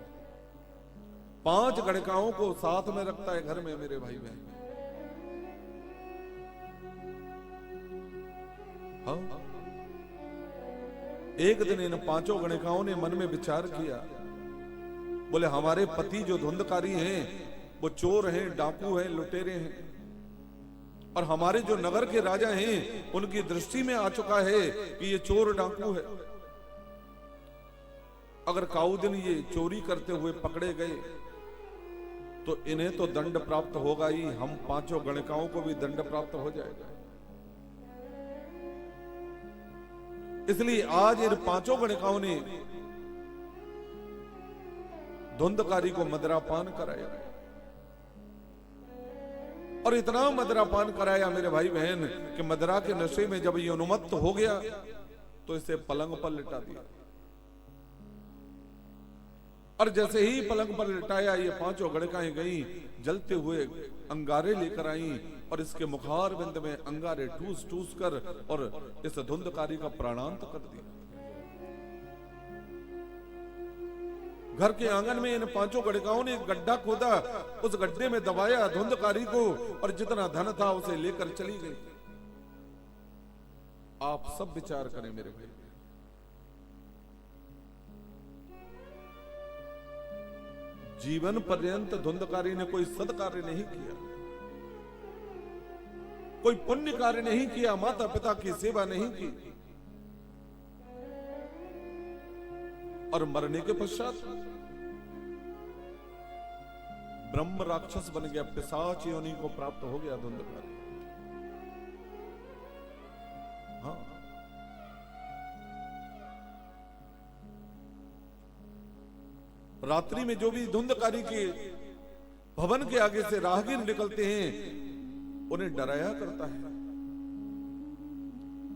5 गणिकाओं को साथ में रखता है घर में मेरे भाई बहन। हाँ, एक दिन इन 5 गणिकाओं ने मन में विचार किया, बोले हमारे पति जो धुंधकारी हैं वो चोर हैं, डाकू हैं, लुटेरे हैं, और हमारे जो नगर के राजा हैं उनकी दृष्टि में आ चुका है कि ये चोर डाकू है। अगर काऊ दिन ये चोरी करते हुए पकड़े गए तो इन्हें तो दंड प्राप्त होगा ही, हम 5 गणिकाओं को भी दंड प्राप्त हो जाएगा। इसलिए आज इन 5 गणिकाओं ने धुंधकारी को मदिरापान कराया, और इतना मदिरापान कराया मेरे भाई बहन कि मदिरा के नशे में जब ये उन्मत्त हो गया तो इसे पलंग पर लिटा दिया। और जैसे ही पलंग पर लिटाया, ये 5 गणिकाएं गई, जलते हुए अंगारे लेकर आई और इसके मुखार बिंद में अंगारे ठूस ठूस कर और इस धुंधकारी का प्राणांत कर दिया। घर के आंगन में इन 5 गणिकाओं ने एक गड्ढा खोदा, उस गड्ढे में दबाया धुंधकारी को, और जितना धन था उसे लेकर चली गई। आप सब विचार करें मेरे भाई, जीवन पर्यंत धुंधकारी ने कोई सत्कार्य नहीं किया, कोई पुण्य कार्य नहीं किया, माता पिता की सेवा नहीं की, और मरने के पश्चात ब्रह्म राक्षस बन गया, पिशाच योनि को प्राप्त हो गया धुंधकारी। हाँ, रात्रि में जो भी धुंधकारी के भवन के आगे से राहगीर निकलते हैं उन्हें डराया करता है।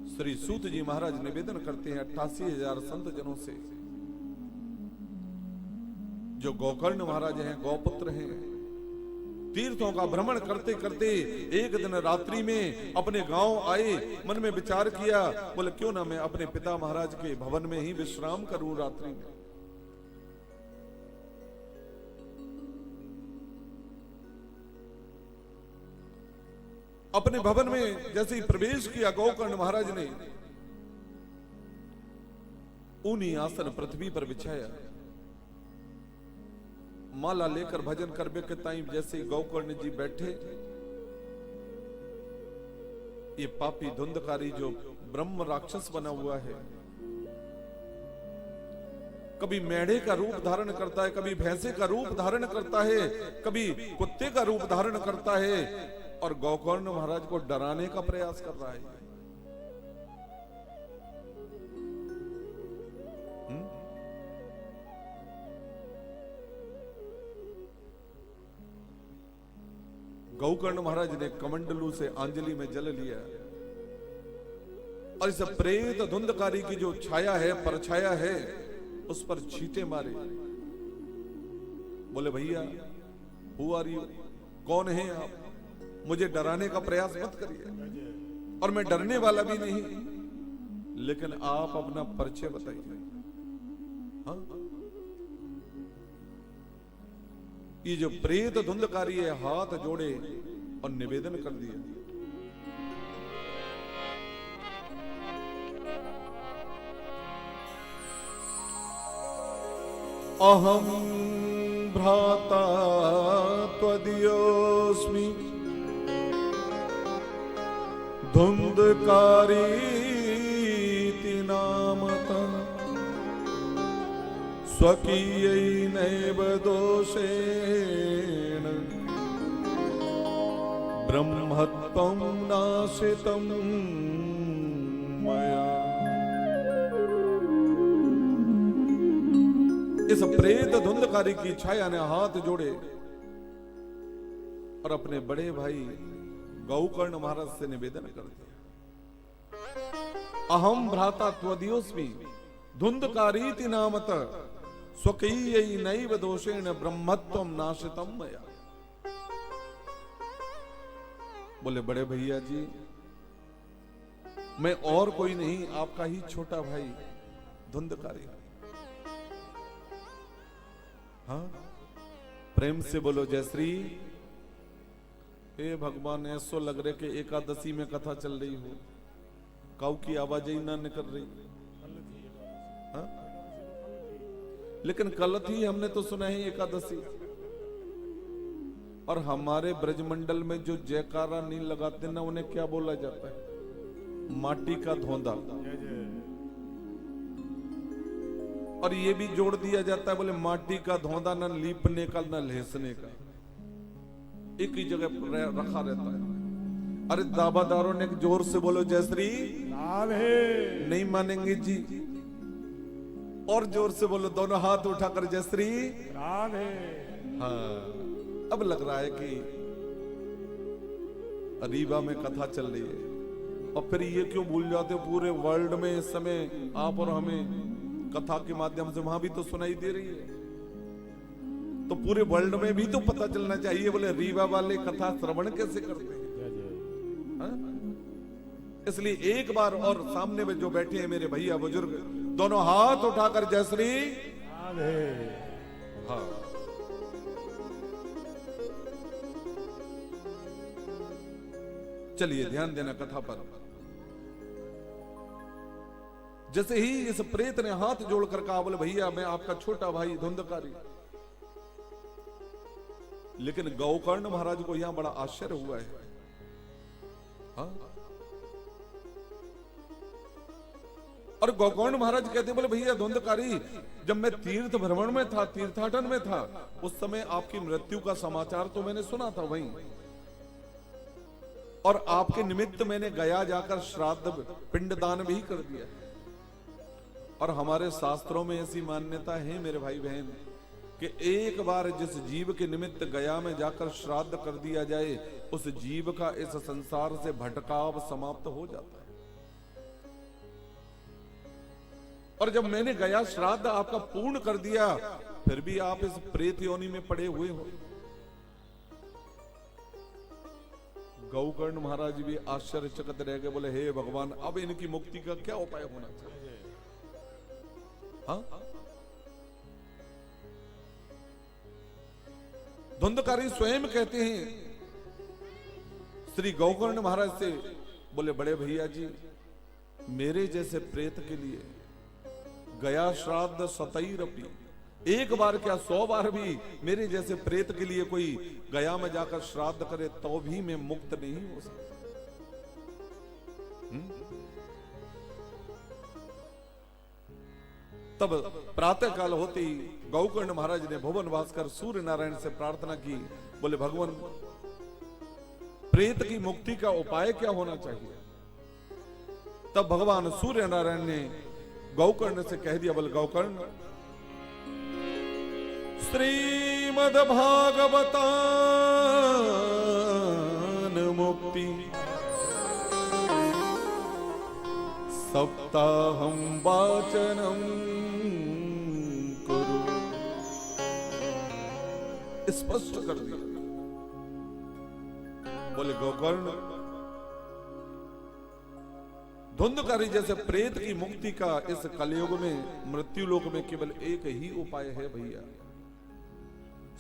श्री सूत जी महाराज निवेदन करते हैं 88,000 संत जनों से, जो गोकर्ण महाराज हैं, गौपुत्र हैं, तीर्थों का भ्रमण करते करते एक दिन रात्रि में अपने गांव आए, मन में विचार किया, बोले क्यों ना मैं अपने पिता महाराज के भवन में ही विश्राम करूं रात्रि में। अपने भवन में जैसे ही प्रवेश किया गोकर्ण महाराज ने ऊनी आसन पृथ्वी पर बिछाया, माला लेकर भजन करबे के टाइम जैसे गोकर्ण जी बैठे, ये पापी धुंधकारी जो ब्रह्म राक्षस बना हुआ है, कभी मेढ़े का रूप धारण करता है, कभी भैंसे का रूप धारण करता है, कभी कुत्ते का रूप धारण करता है, और गोकर्ण महाराज को डराने का प्रयास कर रहा है। गौकर्ण महाराज ने कमंडलू से अंजलि में जल लिया और इस प्रेत धुंधकारी की जो छाया है, परछाया है, उस पर छींटे मारे। बोले भैया हु आर यू, कौन है आप, मुझे डराने का प्रयास मत करिए और मैं डरने वाला भी नहीं, लेकिन आप अपना परिचय बताइए। हाँ? ये जो प्रेत धुंधकारी है हाथ जोड़े और निवेदन कर दिया, अहम भ्राता त्वदीयोऽस्मि धुंधकारीति नामतः स्वकीयैनैव दोषेण ब्रह्मत्वं नाशितं मया। इस प्रेत धुंधकारी की छाया ने हाथ जोड़े और अपने बड़े भाई गौकर्ण महाराज से निवेदन कर दिया, अहम भ्राता त्वदीयोऽस्मि धुंधकारीति नामतः स्वकीयैनैव दोषेण ब्रह्मत्वं नाशितं मया। बोले बड़े भैया जी, मैं और कोई नहीं, आपका ही छोटा भाई धुंधकारी। हाँ, प्रेम से बोलो जय श्री। हे भगवान, ऐसो लग रहे कि एकादशी में कथा चल रही हो, काऊ की आवाज ही ना निकल रही। हाँ? लेकिन कल थी, हमने तो सुना है एकादशी। और हमारे ब्रजमंडल में जो जयकारा नहीं लगाते ना, उन्हें क्या बोला जाता है? माटी का धोंदा। और ये भी जोड़ दिया जाता है, बोले माटी का धोंदा न लीपने का न लेसने का, एक ही जगह रखा रहता है। अरे दावादारों ने जोर से बोलो जय श्री। नहीं मानेंगे जी, और जोर से बोलो, दोनों हाथ उठाकर जय श्री। हाँ, अब लग रहा है कि रीवा में कथा चल रही है। और फिर ये क्यों भूल जाते हो, पूरे वर्ल्ड में इस समय आप और हमें कथा के माध्यम से वहां भी तो सुनाई दे रही है, तो पूरे वर्ल्ड में भी तो पता चलना चाहिए। बोले रीवा वाले कथा श्रवण कैसे करते हैं? हाँ? इसलिए एक बार और सामने में जो बैठे हैं मेरे भैया बुजुर्ग, दोनों हाथ उठाकर जय श्री। हाँ, चलिए ध्यान देना कथा पर। जैसे ही इस प्रेत ने हाथ जोड़कर कहा, बोले भैया मैं आपका छोटा भाई धुंधकारी। लेकिन गौकर्ण महाराज को यहां बड़ा आश्चर्य हुआ है। हाँ? और गौकर्ण महाराज कहते, बोले भैया धुंधकारी, जब मैं तीर्थ भ्रमण में था, तीर्थाटन में था, उस समय आपकी मृत्यु का समाचार तो मैंने सुना था वहीं, और आपके निमित्त मैंने गया जाकर श्राद्ध पिंडदान भी कर दिया। और हमारे शास्त्रों में ऐसी मान्यता है मेरे भाई बहन कि एक बार जिस जीव के निमित्त गया में जाकर श्राद्ध कर दिया जाए, उस जीव का इस संसार से भटकाव समाप्त हो जाता है। और जब मैंने गया श्राद्ध आपका पूर्ण कर दिया, फिर भी आप इस प्रेत योनि में पड़े हुए हो। गौकर्ण महाराज भी आश्चर्यचकित रह गए, बोले हे भगवान, अब इनकी मुक्ति का क्या उपाय होना चाहिए? हाँ? धुंधकारी स्वयं कहते हैं श्री गौकर्ण महाराज से, बोले बड़े भैया जी, मेरे जैसे प्रेत के लिए गया श्राद्ध सतैरपि, एक बार क्या 100 बार भी मेरे जैसे प्रेत के लिए कोई गया में जाकर श्राद्ध करे तो भी मैं मुक्त नहीं हो सकता। तब प्रातः काल होते ही गौकर्ण महाराज ने भुवन भास्कर सूर्य नारायण से प्रार्थना की, बोले भगवान, प्रेत की मुक्ति का उपाय क्या होना चाहिए? तब भगवान सूर्य नारायण ने गौकर्ण से कह दिया, बोले गौकर्ण, श्रीमद् भागवता मुक्ति सप्ताहं वाचनं कुरु। स्पष्ट कर दिया। बोले गोकर्ण, धुंधकारी जैसे प्रेत की मुक्ति का इस कलयुग में मृत्यु लोक में केवल एक ही उपाय है भैया,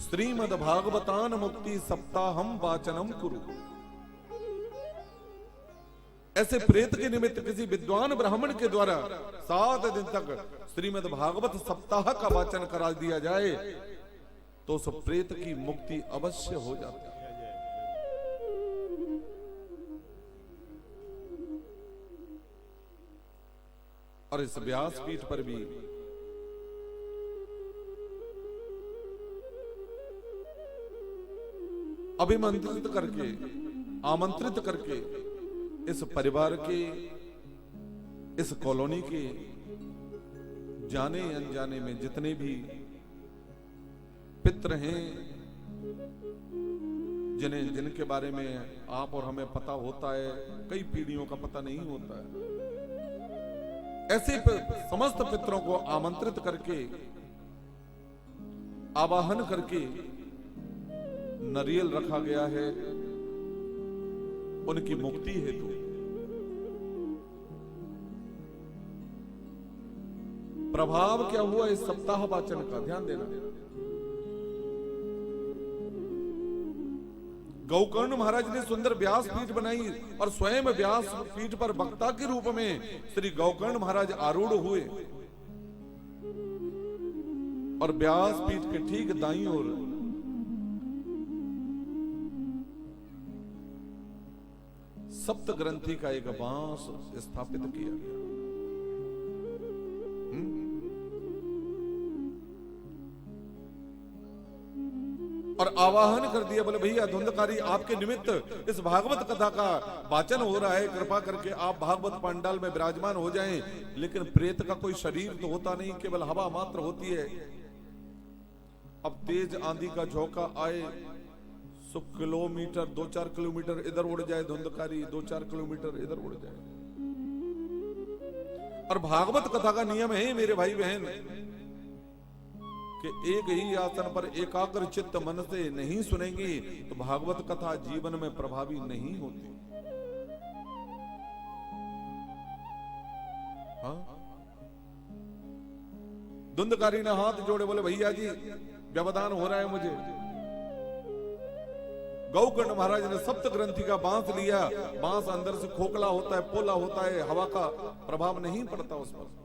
श्रीमद् भागवतान मुक्ति सप्ताहम वाचनम कुरु। ऐसे प्रेत के निमित्त किसी विद्वान ब्राह्मण के द्वारा 7 दिन तक श्रीमद् भागवत सप्ताह का वाचन करा दिया जाए तो उस प्रेत की मुक्ति अवश्य हो जाती है। और इस व्यासपीठ पर भी अभिमंत्रित करके, आमंत्रित करके इस परिवार के, इस कॉलोनी के जाने अनजाने में जितने भी पितृ हैं, जिनके बारे में आप और हमें पता होता है, कई पीढ़ियों का पता नहीं होता है, ऐसे समस्त पितरों को आमंत्रित करके, आवाहन करके नरियल रखा गया है उनकी मुक्ति हेतु। प्रभाव क्या हुआ इस सप्ताह वाचन का, ध्यान देना। गौकर्ण महाराज ने सुंदर व्यास पीठ बनाई और स्वयं व्यास पीठ पर वक्ता के रूप में श्री गौकर्ण महाराज आरूढ़ हुए और व्यास पीठ के ठीक दाईं ओर सप्त ग्रंथि का एक बांस स्थापित किया गया। और आवाहन कर दिया, बोले भैया धुंधकारी आपके निमित्त इस भागवत कथा का वाचन हो रहा है, कृपा करके आप भागवत पंडाल में विराजमान हो जाएं। लेकिन प्रेत का कोई शरीर तो होता नहीं, केवल हवा मात्र होती है। अब तेज आंधी का झोंका आए, 100 किलोमीटर 2-4 किलोमीटर इधर उड़ जाए धुंधकारी, 2-4 किलोमीटर इधर उड़ जाए। और भागवत कथा का नियम है मेरे भाई बहन कि एक ही आसन पर एकाग्र चित्त मन से नहीं सुनेंगे तो भागवत कथा जीवन में प्रभावी नहीं होती। हाँ? धुंधकारी ने हाथ जोड़े, बोले भैया जी व्यवधान हो रहा है मुझे। गौकर्ण महाराज ने सप्त ग्रंथि का बांस लिया। बांस अंदर से खोखला होता है, पोला होता है, हवा का प्रभाव नहीं पड़ता उस पर।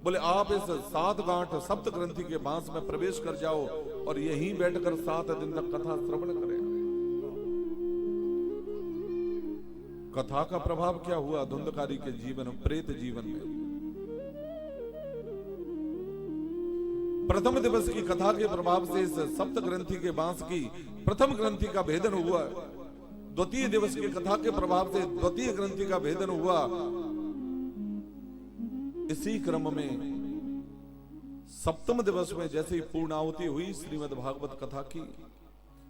बोले आप इस 7 गांठ सप्त ग्रंथि के बांस में प्रवेश कर जाओ और यहीं बैठकर 7 दिन तक कथा श्रवण करें। कथा का प्रभाव क्या हुआ धुंधकारी के जीवन, प्रेत जीवन में? प्रथम दिवस की कथा के प्रभाव से इस सप्त ग्रंथि के बांस की प्रथम ग्रंथि का भेदन हुआ। द्वितीय दिवस की कथा के प्रभाव से द्वितीय ग्रंथि का भेदन हुआ। इसी क्रम में सप्तम दिवस में जैसे ही पूर्णाहुति हुई श्रीमद् भागवत कथा की,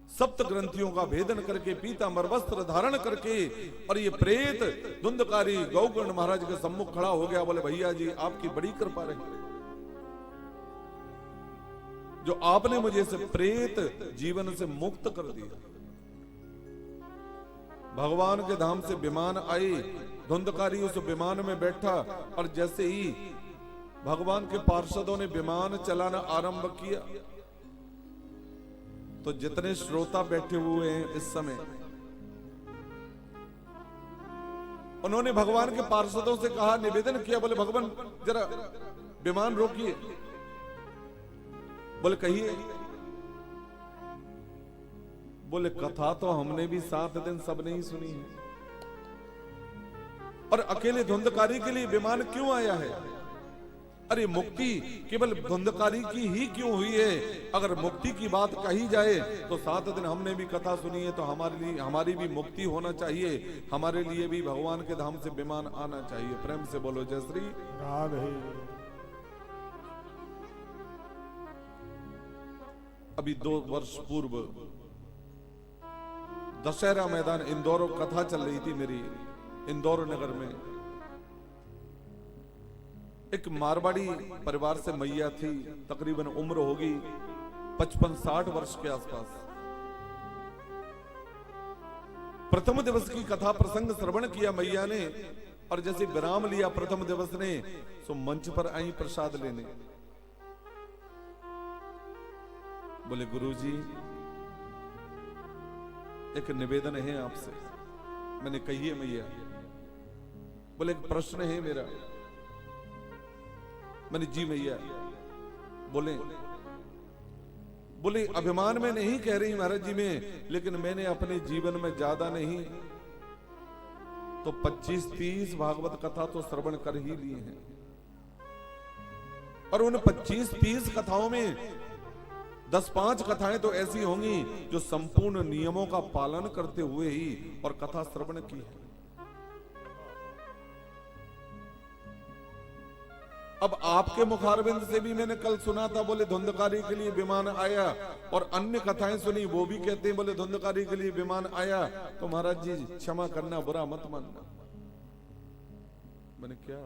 सप्त ग्रंथियों का भेदन करके पीतांबर वस्त्र धारण करके और ये प्रेत धुंधकारी गौकर्ण महाराज के सम्मुख खड़ा हो गया। बोले भैया जी आपकी बड़ी कृपा रही जो आपने मुझे से प्रेत जीवन से मुक्त कर दिया। भगवान के धाम से विमान आई, धुंधकारी उस विमान में बैठा और जैसे ही भगवान के पार्षदों ने विमान चलाना आरंभ किया तो जितने श्रोता बैठे हुए हैं इस समय, उन्होंने भगवान के पार्षदों से कहा, निवेदन किया, बोले भगवान जरा विमान रोकिए। बोले कहिए। बोले कथा तो हमने भी 7 दिन सबने ही सुनी है और अकेले धुंधकारी के लिए विमान क्यों आया है? अरे मुक्ति केवल धुंधकारी की ही क्यों हुई है? अगर मुक्ति की बात कही जाए तो 7 दिन हमने भी कथा सुनी है तो हमारी भी मुक्ति होना चाहिए, हमारे लिए भी भगवान के धाम से विमान आना चाहिए। प्रेम से बोलो जय श्री राधे। अभी 2 वर्ष पूर्व दशहरा मैदान इंदौर कथा चल रही थी मेरी इंदौर नगर में। एक मारवाड़ी परिवार से मैया थी, तकरीबन उम्र होगी 55-60 वर्ष के आसपास। प्रथम दिवस की कथा प्रसंग श्रवण किया मैया ने, और जैसे विराम लिया प्रथम दिवस ने, सो मंच पर आई प्रसाद लेने। बोले गुरुजी एक निवेदन है आपसे। मैंने कहिए मैया। बोले एक प्रश्न है मेरा। मैंने जी मैया। बोले अभिमान में नहीं कह रही महाराज जी में, लेकिन मैंने अपने जीवन में ज्यादा नहीं तो 25-30 भागवत कथा तो श्रवण कर ही लिए हैं, और उन 25-30 कथाओं में 10-5 कथाएं तो ऐसी होंगी जो संपूर्ण नियमों का पालन करते हुए ही और कथा श्रवण की है। अब आपके मुखारबिंद से भी मैंने कल सुना था, बोले धुंधकारी के लिए विमान आया, और अन्य कथाएं सुनी वो भी कहते हैं बोले धुंधकारी के लिए विमान आया। तो महाराज जी क्षमा करना, बुरा मत मानना। मैंने क्या?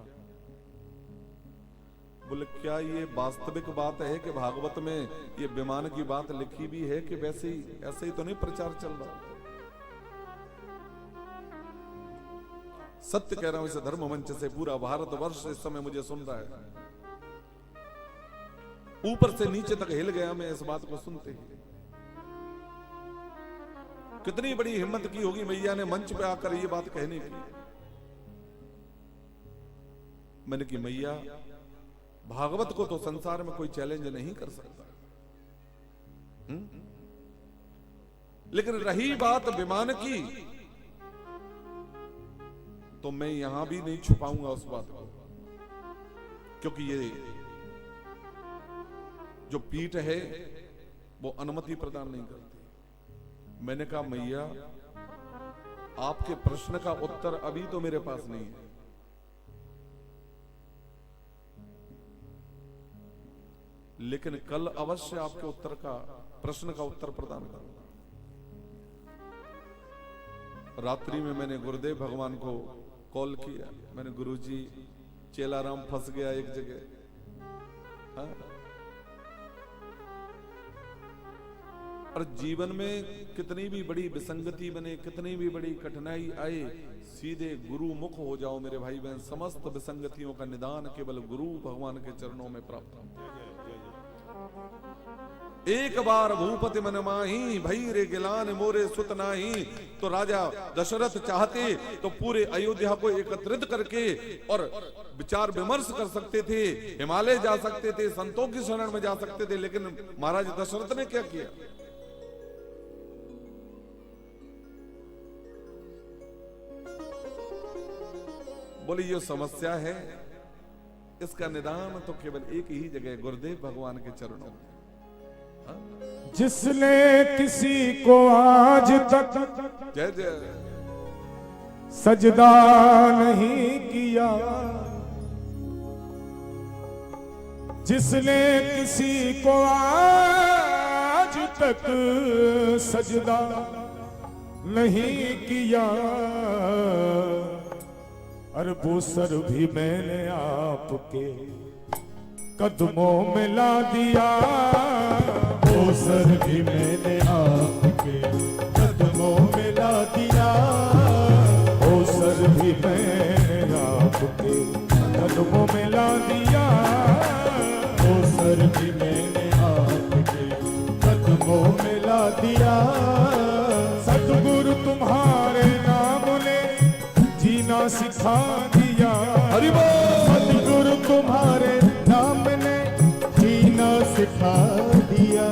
बोले क्या ये वास्तविक बात है कि भागवत में ये विमान की बात लिखी भी है कि वैसे ही ऐसे ही तो नहीं प्रचार चल रहा? सत्य कह रहा हूं, इस धर्म मंच से पूरा भारतवर्ष इस समय मुझे सुन रहा है। ऊपर से नीचे तक हिल गया मैं इस बात को सुनते ही। कितनी बड़ी हिम्मत की होगी मैया ने मंच पे आकर ये बात कहने की। मैंने की मैया भागवत को तो संसार में कोई चैलेंज नहीं कर सकता, लेकिन रही बात विमान की, तो मैं यहां भी नहीं छुपाऊंगा उस बात को, क्योंकि ये जो पीठ है वो अनुमति प्रदान नहीं करती। मैंने कहा मैया आपके प्रश्न का उत्तर अभी तो मेरे पास नहीं है, लेकिन कल अवश्य आपके प्रश्न का उत्तर प्रदान करूंगा। रात्रि में मैंने गुरुदेव भगवान को कॉल किया। मैंने गुरुजी चेलाराम फंस गया एक जगह। हाँ? और जीवन में कितनी भी बड़ी विसंगति बने, कितनी भी बड़ी कठिनाई आए, सीधे गुरु मुख हो जाओ मेरे भाई बहन। समस्त विसंगतियों का निदान केवल गुरु भगवान के चरणों में प्राप्त हो। एक बार भूपति मन माही, भई रे गिलान मोरे सुत नाही। तो राजा दशरथ चाहते तो पूरे अयोध्या को एकत्रित करके और विचार विमर्श कर सकते थे, हिमालय जा सकते थे, संतों की शरण में जा सकते थे, लेकिन महाराज दशरथ ने क्या किया? बोले ये समस्या है, इसका निदान तो केवल एक ही जगह, गुरुदेव भगवान के चरणों में। जिसने किसी को आज तक जय जय सजदा नहीं किया, जिसने किसी को आज तक सजदा नहीं किया, अरबों सर भी मैंने आपके कदमों में ला दिया। वो सर भी मैंने आपके कदमों में ला दिया। वो सर भी मैंने आपके कदमों में ला दिया। वो सर भी मैंने आपके कदमों में ला दिया। सतगुरु तुम्हारे नाम ने जीना सिखा दिया। हरि बोल। सतगुरु तुम्हारे नाम ने जीना सिखा दिया।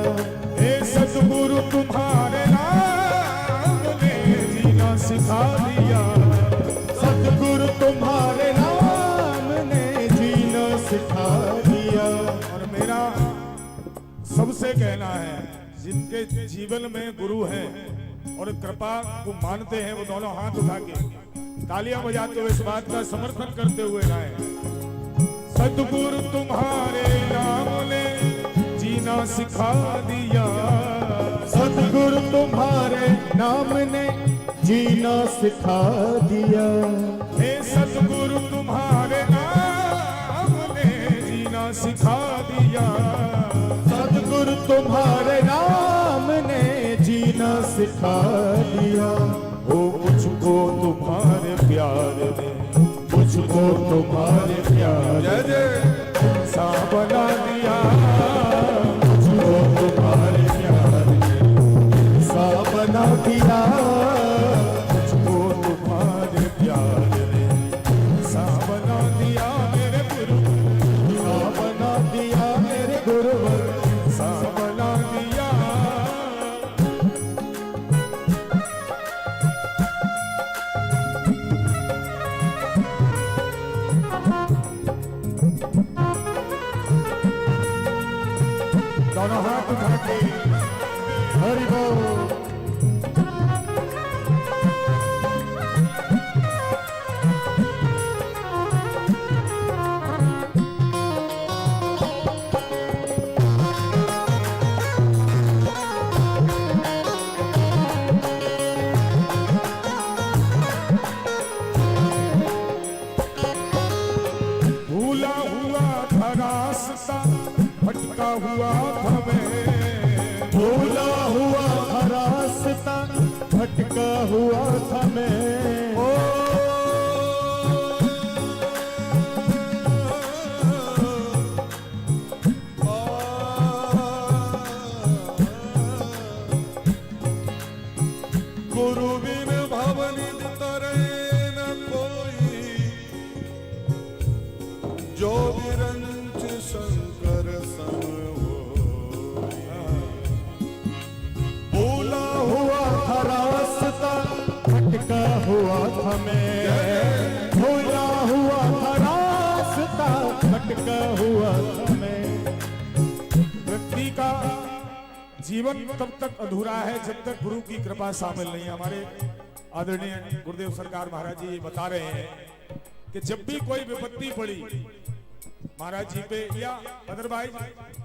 हे सतगुरु तुम्हारे नाम ने जीना सिखा दिया। सतगुरु तुम्हारे नाम ने जीना सिखा दिया। और मेरा सबसे कहना है, जिनके जीवन में गुरु है और कृपा को मानते हैं, वो दोनों हाथ उठा के तालियां बजाते हुए इस बात का समर्थन करते हुए गाएं। सतगुरु तुम्हारे नाम ने जीना सिखा दिया। सतगुरु सतगुरु तुम्हारे नाम ने जीना सिखा दिया। हे सतगुरु तुम्हारे नाम ने जीना सिखा दिया। सतगुरु तुम्हारे नाम ने जीना सिखा दिया। हो मुझको तुम्हारे प्यार ने, मुझको तुम्हारे प्यार जय जय सा बना दिया। मुझको तुम्हारे प्यार ने सा बना दिया। मुझको तुम्हारे प्यार ने सा बना दिया। मेरे गुरु सा बना दिया। मेरे गुरुवर सा बना दिया। दोनों हाथ उठा के हरि बोल। भूला हुआ था रास्ता, भटका हुआ था मैं। भूला हुआ था रास्ता, भटका हुआ था मैं। ओ गुरु बिन भवनित तरे न कोई, जो विरंच शंकर सम होई। भूला हुआ था रास्ता, भटका हुआ था मैं। भूला हुआ था रास्ता, भटका हुआ था मैं। व्यक्ति का जीवन तब तक अधूरा है जब तक गुरु की कृपा शामिल नहीं है। हमारे आदरणीय गुरुदेव सरकार महाराज जी बता रहे हैं कि जब भी कोई विपत्ति पड़ी महाराज जी पे या अदरवाइज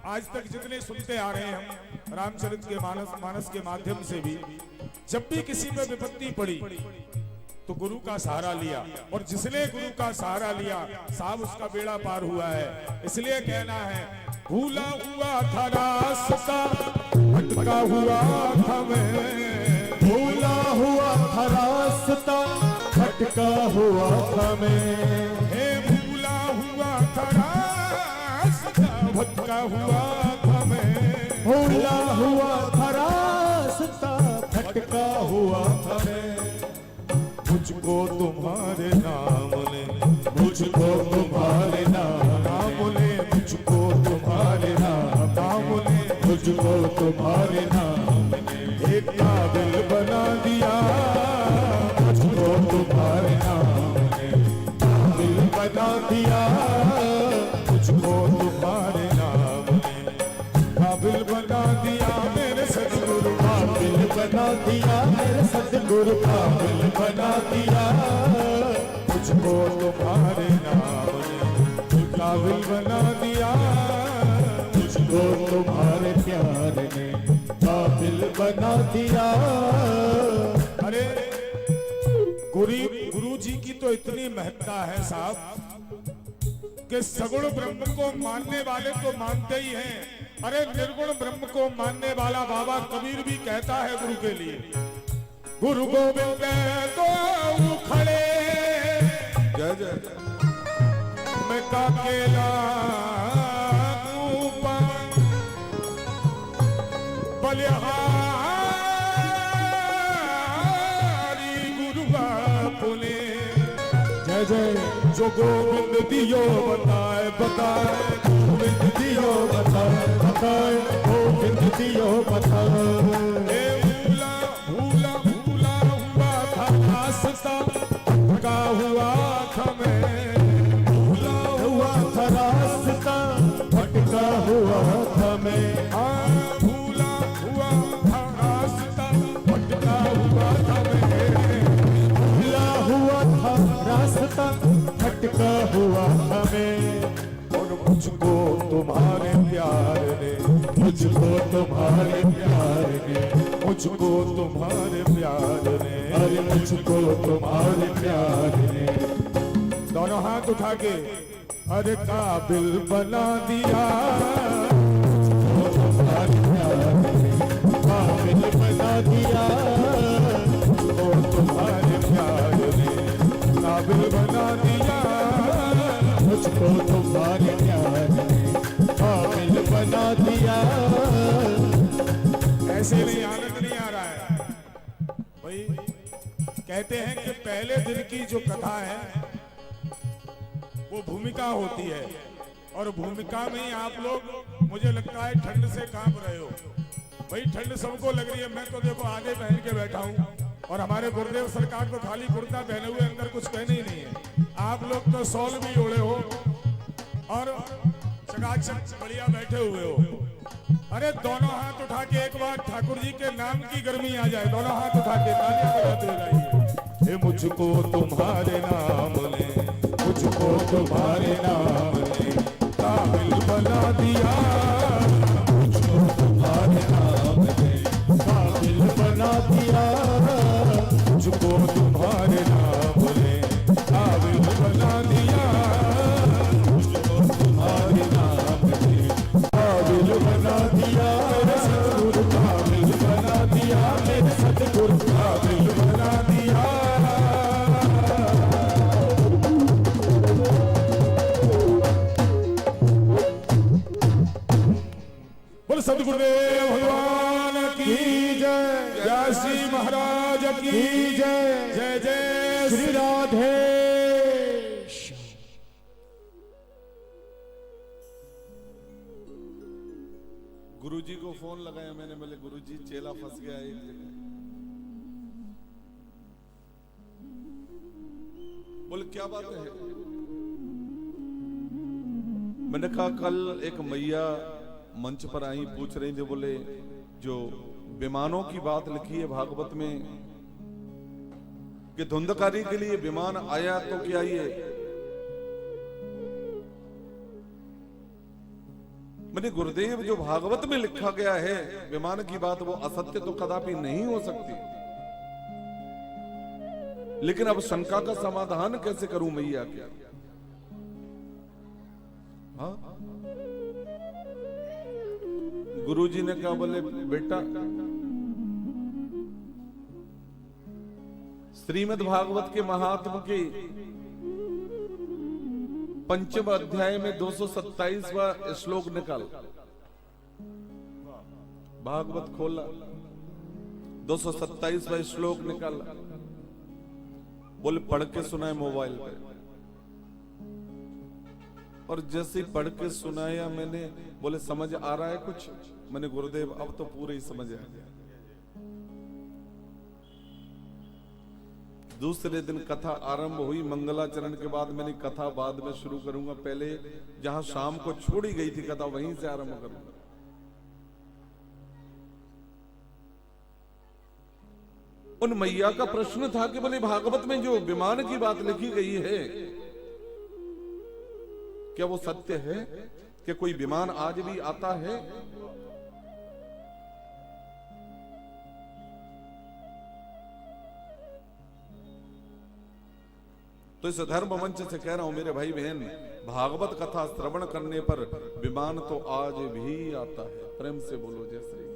आज तक जितने सुनते आ रहे हैं हम रामचरित के मानस के माध्यम से भी, जब भी किसी पे विपत्ति पड़ी तो गुरु का सहारा लिया। और जिसने गुरु का सहारा लिया साहब उसका बेड़ा पार हुआ है। इसलिए कहना है भूला हुआ था रास्ता, भटका हुआ था मैं। भूला हुआ था रास्ता, भटका हुआ था मैं। हे भूला हुआ था रास्ता, भटका हुआ था मैं। भूला हुआ था रास्ता, भटका हुआ था मैं। मुझको तुम्हारे नाम ने, मुझको तुम्हारे नाम ने, मुझको तुम्हारे नाम ने, मुझको तुम्हारे नाम ने एक काबिल बना दिया। मुझको तुम्हारे नाम ने काबिल बना दिया। मुझको तुम्हारे नाम ने काबिल बना दिया। मेरे सतगुरु काबिल बना दिया। मेरे सतगुरु काबिल बना दिया। मुझको तुम्हारे नाम ने काबिल बना दिया। मुझको तुम्हारे प्यार ने काबिल बना दिया। अरे गुरु जी की तो इतनी महत्ता है साहब कि सगुण ब्रह्म को मानने वाले तो मानते ही हैं। अरे निर्गुण ब्रह्म को मानने वाला बाबा कबीर भी कहता है गुरु के लिए, गुरु गोविंद तो खड़े जय जय मैं काकेला बलिहारी गुरु बापुने। जय जय जो गोविंद दियो बताए बताए, गोविंद दियो बताए बताए, गोविंद दियो बताए। भूला भूला भूला हुआ था रास्ता, भटका हुआ था मैं। भूला हुआ था रास्ता, भटका हुआ था मैं। भूला हुआ था रास्ता, भटका हुआ था मैं। भूला हुआ था रास्ता, भटका हुआ था मैं। और मुझको तुम्हारे प्यार ने, मुझको तुम्हारे प्यार ने, मुझको तुम्हारे प्यार ने, अरे मुझको तुम्हारे प्यार ने। दोनों हाथ उठा के अरे काबिल बना दिया, मुझको तुम्हारे प्यार ने काबिल बना दिया, मुझको तुम्हारे प्यार ने काबिल बना दिया, मुझको तुम्हारे प्यार ने काबिल बना दिया। ऐसे नहीं, आनंद नहीं आ रहा है भाई। कहते हैं कि पहले दिन की जो कथा है वो भूमिका होती है, और भूमिका में ही आप लोग मुझे लगता है ठंड से कांप रहे हो भाई। ठंड सबको लग रही है, मैं तो देखो आगे पहन के बैठा हूँ, और हमारे गुरुदेव सरकार तो खाली कुर्ता पहने हुए, अंदर कुछ पहने ही नहीं है। आप लोग तो शॉल भी ओढ़े हो और चकाचक बढ़िया बैठे हुए हो। अरे दोनों हाथ उठा के एक बार ठाकुर जी के नाम की गर्मी आ जाए, दोनों हाथ उठा के तालियां बजाते हुए गाइए। मुझको तुम्हारे नाम ने, मुझको तुम्हारे नाम ने काबिल बना दिया, मुझको तुम्हारे नाम ने काबिल बना दिया, मुझको तुम्हारे नाम ने काबिल बना दिया, मुझको तुम्हारे नाम ने काबिल बना दिया। मेरे सतगुरु काबिल बना दिया, मेरे सतगुरु काबिल बना दिया। बोल सतगुरुदेव भगवान की जय, व्यासी महाराज की जय, जय जय श्री राधे। गुरुजी को फोन लगाया मैंने, बोले गुरुजी चेला फंस गया एक जगह। बोले क्या बात है? मैंने कहा कल एक मैया मंच पर आई, पूछ रही थी, बोले जो विमानों की बात लिखी है भागवत में कि धुंधकारी के लिए विमान आया, तो क्या ये मैंने गुरुदेव जो भागवत में लिखा गया है विमान की बात, वो असत्य तो कदापि नहीं हो सकती, लेकिन अब शंका का समाधान कैसे करूं मैया क्या? हाँ? गुरुजी ने कहा, बोले बेटा श्रीमद् भागवत के महात्म के पंचम अध्याय में 227वां श्लोक निकाल, भागवत खोला 227वां श्लोक निकाला, बोले पढ़ के सुनाए मोबाइल पे, और जैसे ही पढ़ के सुनाया मैंने, बोले समझ आ रहा है कुछ? मैंने गुरुदेव अब तो पूरे ही समझ आ गया। दूसरे दिन कथा आरंभ हुई, मंगलाचरण के बाद मैंने कथा बाद में शुरू करूंगा, पहले जहां शाम को छोड़ी गई थी कथा वहीं से आरंभ करूंगा। उन मैया का प्रश्न था कि बोले भागवत में जो विमान की बात लिखी गई है क्या वो सत्य है कि कोई विमान आज भी आता है? तो इस धर्म मंच से कह रहा हूं मेरे भाई बहन, भागवत कथा श्रवण करने पर विमान तो आज भी आता है। प्रेम से बोलो जय श्री